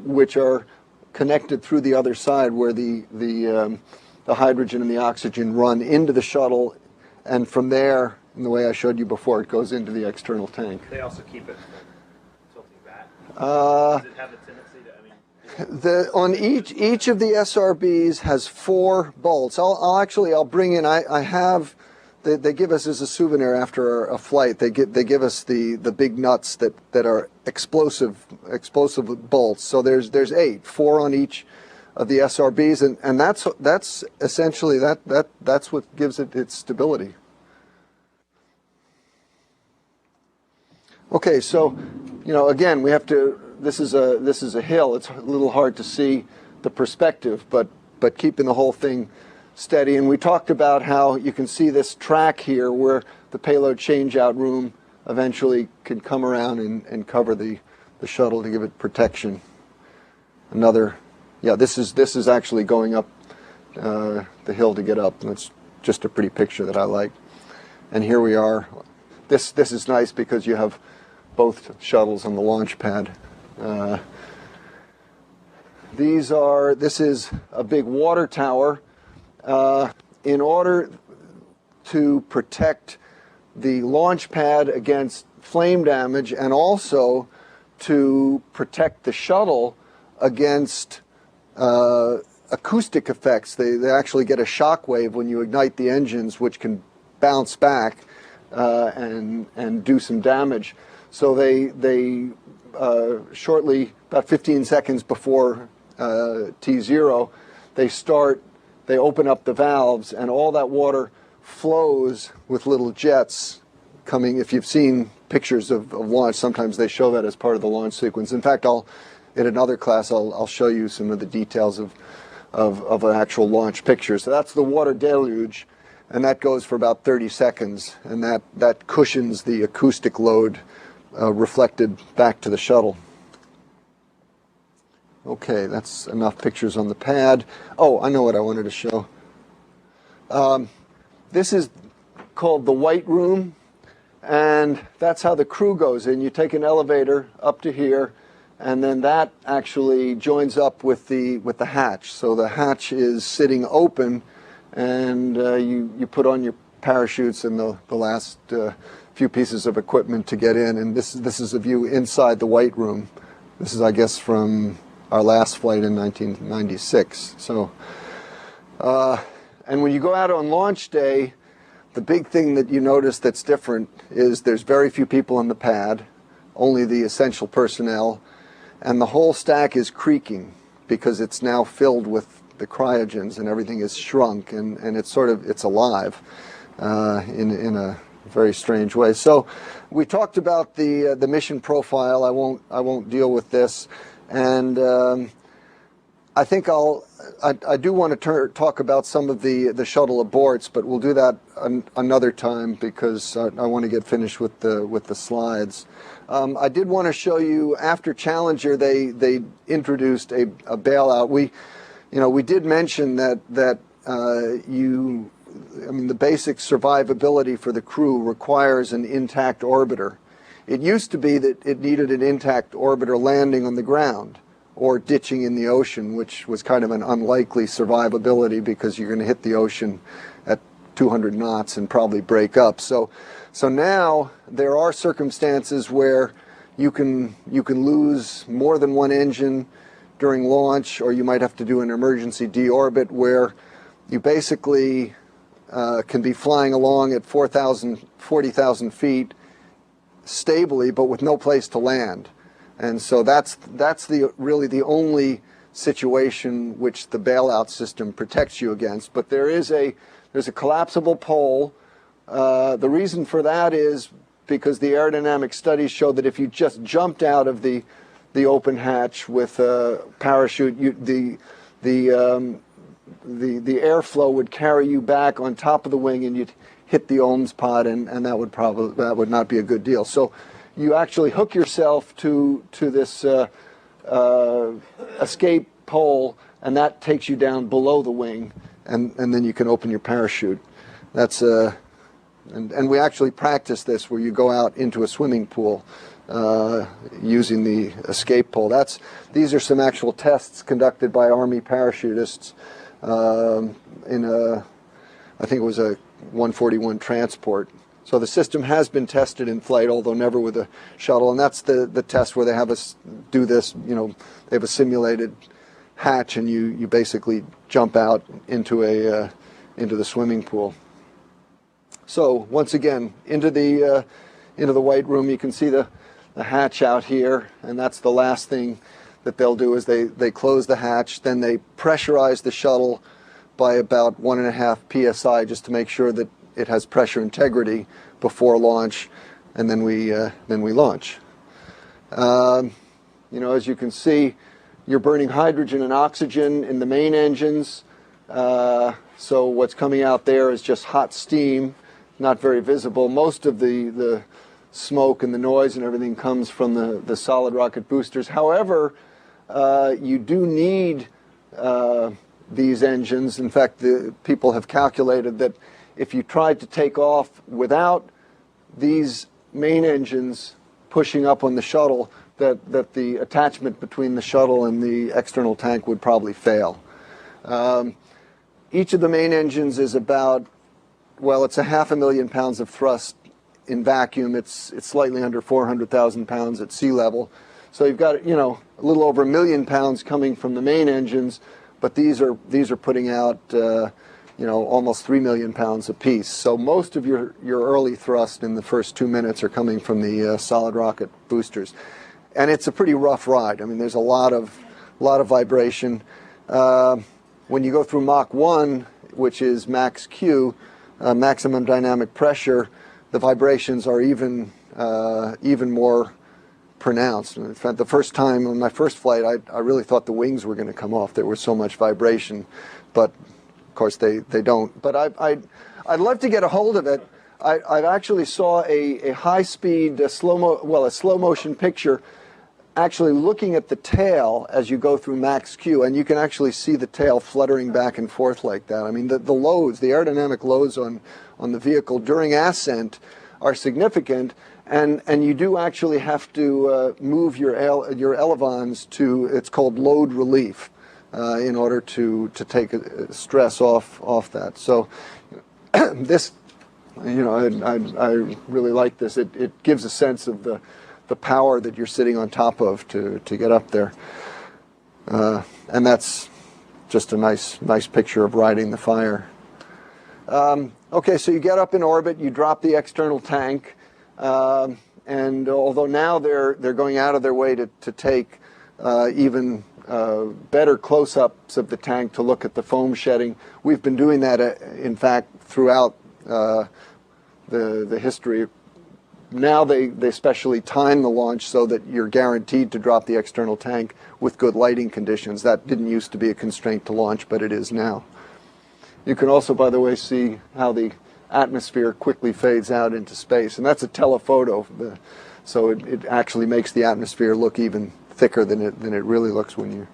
which are connected through the other side, where the hydrogen and the oxygen run into the shuttle, and from there, in the way I showed you before, it goes into the external tank. They also keep it tilting back. Does it have a tendency to? On each of the SRBs has 4 bolts. I'll bring in. I have. They give us as a souvenir after a flight. They give us the big nuts that are explosive bolts. So there's 8, 4 on each of the SRBs, and that's essentially that's what gives it its stability. Okay, so again, we have to. This is a hill. It's a little hard to see the perspective, but keeping the whole thing steady. And we talked about how you can see this track here where the payload changeout room eventually can come around and cover the shuttle to give it protection. This is actually going up the hill to get up, and it's just a pretty picture that I like. And here we are. This is nice because you have both shuttles on the launch pad. This is a big water tower. In order to protect the launch pad against flame damage, and also to protect the shuttle against acoustic effects. They actually get a shock wave when you ignite the engines, which can bounce back and do some damage. So they shortly, about 15 seconds before T0, they open up the valves, and all that water flows with little jets coming. If you've seen pictures of launch, sometimes they show that as part of the launch sequence. In fact, in another class, I'll show you some of the details of an actual launch picture. So that's the water deluge, and that goes for about 30 seconds, and that cushions the acoustic load reflected back to the shuttle. Okay, that's enough pictures on the pad. Oh, I know what I wanted to show. This is called the White Room, and that's how the crew goes in. You take an elevator up to here, and then that actually joins up with the hatch. So the hatch is sitting open, and you put on your parachutes and the last few pieces of equipment to get in. And this is a view inside the White Room. This is, I guess, from our last flight in 1996. So, and when you go out on launch day, the big thing that you notice that's different is there's very few people on the pad, only the essential personnel, and the whole stack is creaking because it's now filled with the cryogens and everything is shrunk, and it's alive in a very strange way. So we talked about the mission profile. I won't deal with this. And I think I do want to talk about some of the shuttle aborts, but we'll do that another time because I want to get finished with the slides. I did want to show you after Challenger they introduced a bailout. We did mention that the basic survivability for the crew requires an intact orbiter. It used to be that it needed an intact orbiter landing on the ground or ditching in the ocean, which was kind of an unlikely survivability because you're going to hit the ocean at 200 knots and probably break up. So now there are circumstances where you can lose more than one engine during launch, or you might have to do an emergency deorbit where you basically can be flying along at 40,000 feet stably, but with no place to land. And so that's really the only situation which the bailout system protects you against. But there's a collapsible pole. The reason for that is because the aerodynamic studies show that if you just jumped out of the open hatch with a parachute, the airflow would carry you back on top of the wing, and you'd hit the ohms pod, and that would not be a good deal. So you actually hook yourself to this escape pole, and that takes you down below the wing, and then you can open your parachute. That's and we actually practice this where you go out into a swimming pool using the escape pole. These are some actual tests conducted by Army parachutists in I think it was a 141 transport. So the system has been tested in flight, although never with a shuttle, and that's the test where they have us do this. They have a simulated hatch, and you basically jump out into the swimming pool. So once again, into the White Room, you can see the hatch out here, and that's the last thing that they'll do is they close the hatch, then they pressurize the shuttle by about 1.5 psi just to make sure that it has pressure integrity before launch, and then we launch. As you can see, you're burning hydrogen and oxygen in the main engines, so what's coming out there is just hot steam, not very visible. Most of the smoke and the noise and everything comes from the solid rocket boosters. However, you do need these engines. In fact, the people have calculated that if you tried to take off without these main engines pushing up on the shuttle, that the attachment between the shuttle and the external tank would probably fail. Each of the main engines is about, it's 500,000 pounds of thrust in vacuum. It's slightly under 400,000 pounds at sea level. So you've got, a little over 1 million pounds coming from the main engines, but these are putting out almost 3 million pounds apiece. So most of your early thrust in the first 2 minutes are coming from the solid rocket boosters, and it's a pretty rough ride. I mean, there's a lot of vibration. When you go through Mach 1, which is max Q, maximum dynamic pressure, the vibrations are even more pronounced. In fact, the first time on my first flight, I really thought the wings were going to come off. There was so much vibration, but of course they don't. But I'd love to get a hold of it. I actually saw a high-speed, slow motion picture, actually looking at the tail as you go through max Q, and you can actually see the tail fluttering back and forth like that. I mean, the loads, the aerodynamic loads on the vehicle during ascent are significant, and you do actually have to move your elevons to, it's called load relief, in order to take stress off that. So this, I really like this. It gives a sense of the power that you're sitting on top of to get up there. And that's just a nice picture of riding the fire. Okay, so you get up in orbit, you drop the external tank, and although now they're going out of their way to take even better close-ups of the tank to look at the foam shedding, we've been doing that, in fact, throughout the history. Now they specially time the launch so that you're guaranteed to drop the external tank with good lighting conditions. That didn't used to be a constraint to launch, but it is now. You can also, by the way, see how the atmosphere quickly fades out into space, and that's a telephoto, so it actually makes the atmosphere look even thicker than it really looks when you're...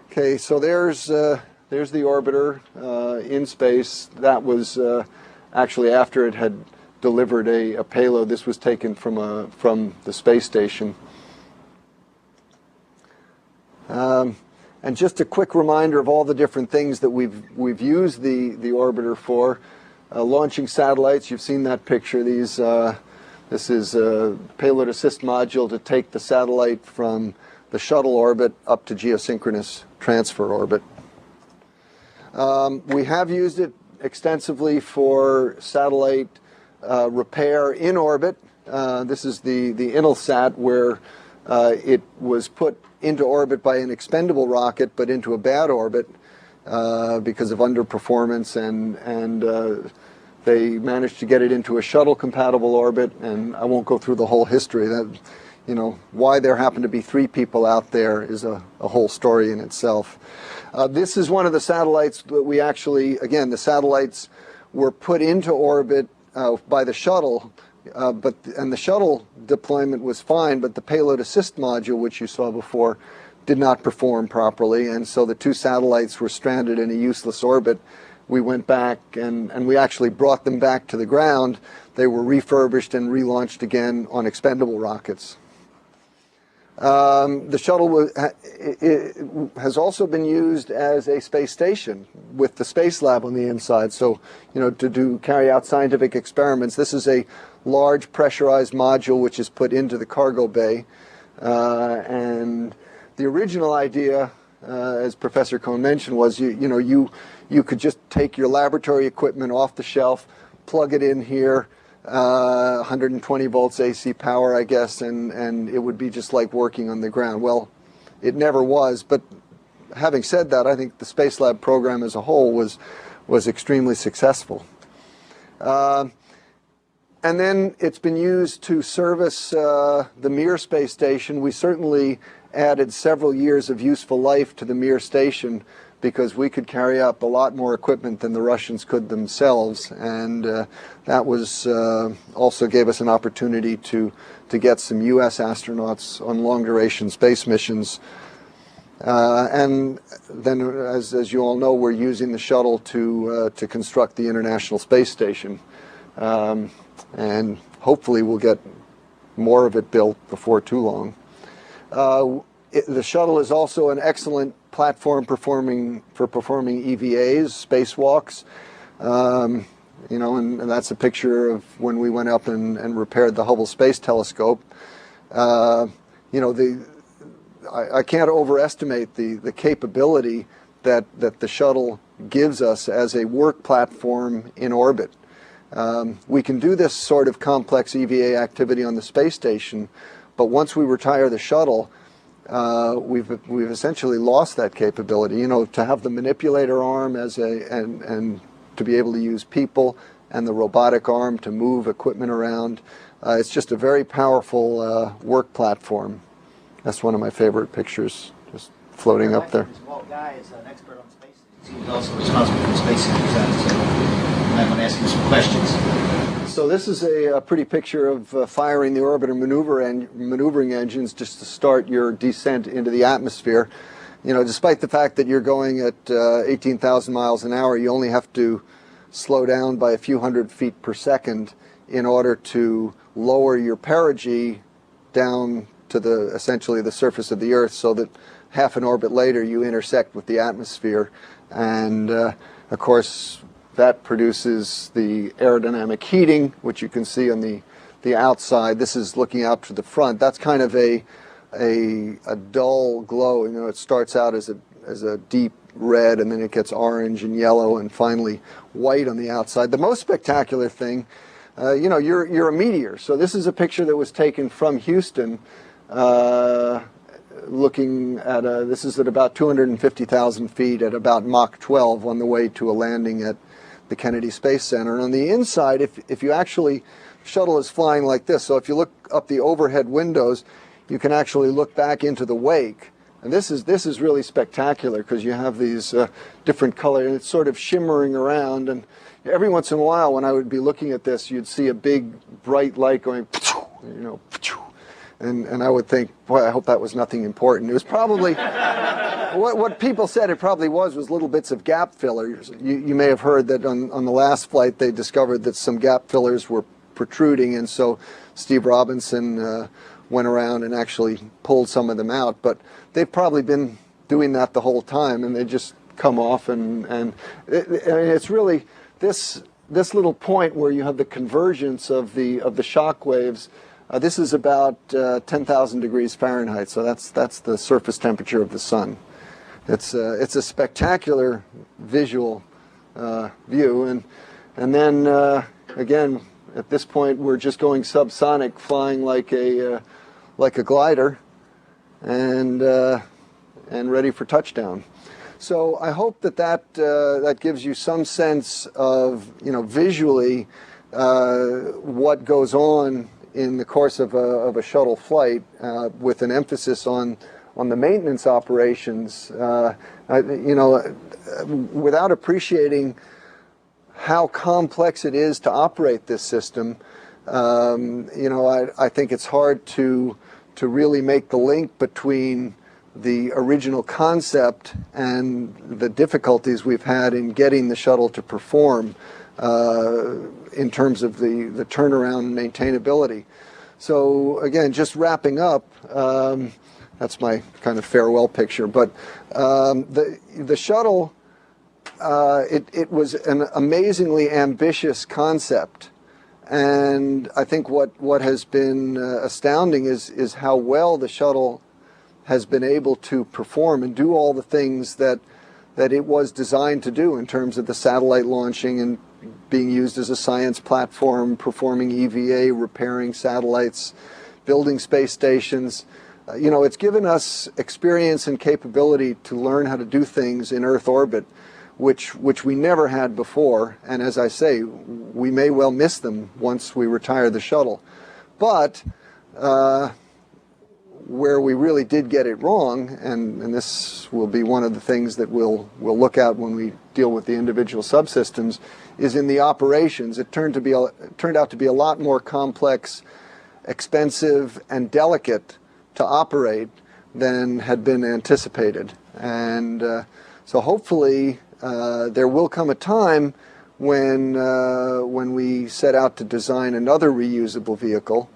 Okay, so there's the orbiter in space. That was actually after it had delivered a payload. This was taken from the space station. And just a quick reminder of all the different things that we've used the orbiter for. Launching satellites, you've seen that picture. This is a payload assist module to take the satellite from the shuttle orbit up to geosynchronous transfer orbit. We have used it extensively for satellite repair in orbit. This is the Intelsat, where it was put into orbit by an expendable rocket, but into a bad orbit because of underperformance, and they managed to get it into a shuttle-compatible orbit. And I won't go through the whole history. That, why there happen to be 3 people out there is a whole story in itself. This is one of the satellites that we actually, again, the satellites were put into orbit by the shuttle, and the shuttle deployment was fine, but the payload assist module, which you saw before, did not perform properly, and so the 2 satellites were stranded in a useless orbit. We went back and we actually brought them back to the ground. They were refurbished and relaunched again on expendable rockets. The shuttle has also been used as a space station with the Space Lab on the inside. So, to carry out scientific experiments. This is a large pressurized module which is put into the cargo bay. And the original idea, as Professor Cohn mentioned, was you could just take your laboratory equipment off the shelf, plug it in here, 120 volts AC power, I guess, and it would be just like working on the ground. Well, it never was, but having said that, I think the Space Lab program as a whole was extremely successful. And then it's been used to service the Mir space station. We certainly added several years of useful life to the Mir station because we could carry up a lot more equipment than the Russians could themselves, and that was also gave us an opportunity to get some U.S. astronauts on long-duration space missions. And then, as you all know, we're using the shuttle to construct the International Space Station, and hopefully we'll get more of it built before too long. The shuttle is also an excellent platform for performing EVAs, spacewalks. And that's a picture of when we went up and repaired the Hubble Space Telescope. I can't overestimate the capability that the shuttle gives us as a work platform in orbit. We can do this sort of complex EVA activity on the space station, but once we retire the shuttle, we've essentially lost that capability. You know, to have the manipulator arm as and to be able to use people, and the robotic arm to move equipment around. It's just a very powerful work platform. That's one of my favorite pictures, just floating up there. Walt Guy is an expert on space. He was also responsible for the space design, so I might want to ask him some questions. So this is a pretty picture of firing the orbiter maneuvering engines just to start your descent into the atmosphere. You know, despite the fact that you're going at 18,000 miles an hour, you only have to slow down by a few hundred feet per second in order to lower your perigee down to essentially the surface of the Earth, so that half an orbit later you intersect with the atmosphere. And of course that produces the aerodynamic heating, which you can see on the outside. This is looking out to the front. That's kind of a dull glow. You know, it starts out as a deep red, and then it gets orange and yellow and finally white on the outside. The most spectacular thing, you know, you're a meteor. So this is a picture that was taken from Houston, looking at this is at about 250,000 feet at about Mach 12 on the way to a landing at the Kennedy Space Center. And on the inside, if you actually, shuttle is flying like this. So if you look up the overhead windows, you can actually look back into the wake. And this is really spectacular because you have these different colors, and it's sort of shimmering around. And every once in a while, when I would be looking at this, you'd see a big bright light going, you know, and I would think, boy, I hope that was nothing important. It was probably what people said it probably was little bits of gap fillers. You may have heard that on the last flight they discovered that some gap fillers were protruding, and so Steve Robinson went around and actually pulled some of them out. But they've probably been doing that the whole time, and they just come off. And it's really this little point where you have the convergence of the shock waves. This is about 10,000 degrees Fahrenheit, so that's the surface temperature of the sun. It's a spectacular visual view, and then again, at this point we're just going subsonic, flying like a glider, and ready for touchdown. So I hope that gives you some sense of, you know, visually what goes on in the course of a shuttle flight, with an emphasis on the maintenance operations. You know, without appreciating how complex it is to operate this system, you know, I think it's hard to really make the link between the original concept and the difficulties we've had in getting the shuttle to perform in terms of the turnaround and maintainability. So again, just wrapping up, that's my kind of farewell picture. But the shuttle, it was an amazingly ambitious concept, and I think what has been astounding is how well the shuttle has been able to perform and do all the things that it was designed to do in terms of the satellite launching and being used as a science platform, performing EVA, repairing satellites, building space stations. You know, it's given us experience and capability to learn how to do things in Earth orbit, which we never had before. And as I say, we may well miss them once we retire the shuttle. But where we really did get it wrong, and this will be one of the things that we'll look at when we deal with the individual subsystems, is in the operations. It turned out to be a lot more complex, expensive, and delicate to operate than had been anticipated. And so hopefully there will come a time when we set out to design another reusable vehicle,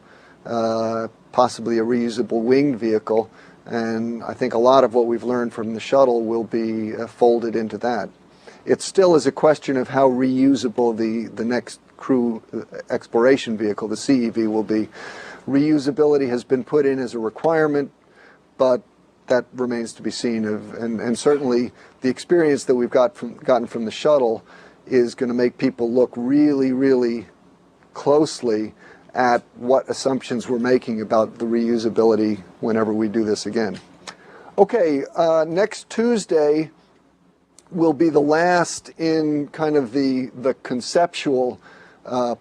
possibly a reusable winged vehicle, and I think a lot of what we've learned from the shuttle will be folded into that. It still is a question of how reusable the next crew exploration vehicle, the CEV, will be. Reusability has been put in as a requirement, but that remains to be seen. And certainly the experience that we've gotten from the shuttle is going to make people look really, really closely at what assumptions we're making about the reusability whenever we do this again. Okay, next Tuesday will be the last in kind of the conceptual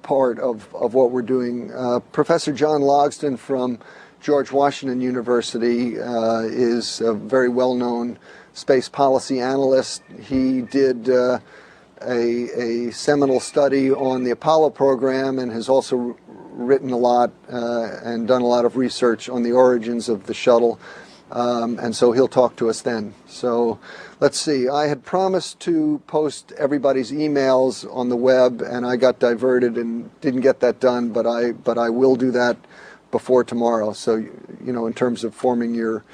part of what we're doing. Professor John Logsdon from George Washington University is a very well-known space policy analyst. He did a seminal study on the Apollo program and has also written a lot and done a lot of research on the origins of the shuttle. And so he'll talk to us then. So let's see. I had promised to post everybody's emails on the web, and I got diverted and didn't get that done. But I will do that before tomorrow. So in terms of forming your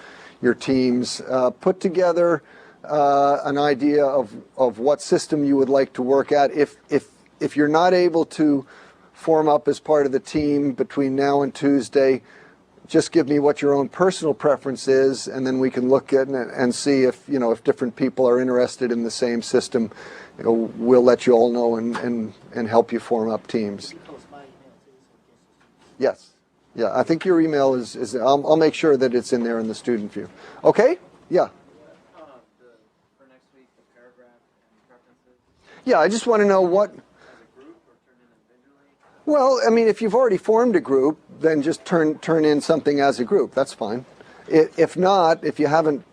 teams, put together an idea of what system you would like to work at. If you're not able to form up as part of the team between now and Tuesday, just give me what your own personal preference is, and then we can look at it and see if different people are interested in the same system. We'll let you all know and help you form up teams. Yes. Yeah, I think your email is I'll make sure that it's in there in the student view. Okay? Yeah. For next week, the paragraph and preferences. Yeah, I just want to know what. As a group or turn in individually? Well, I mean, if you've already formed a group, then just turn in something as a group. That's fine. If not, if you haven't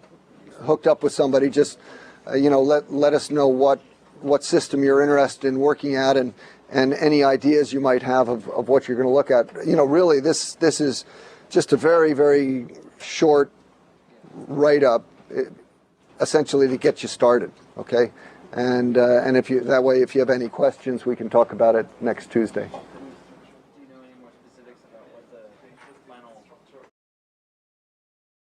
hooked up with somebody, just let us know what system you're interested in working at and any ideas you might have of what you're going to look at. Really, this is just a very, very short write-up, essentially to get you started. Okay, and if you have any questions, we can talk about it next Tuesday.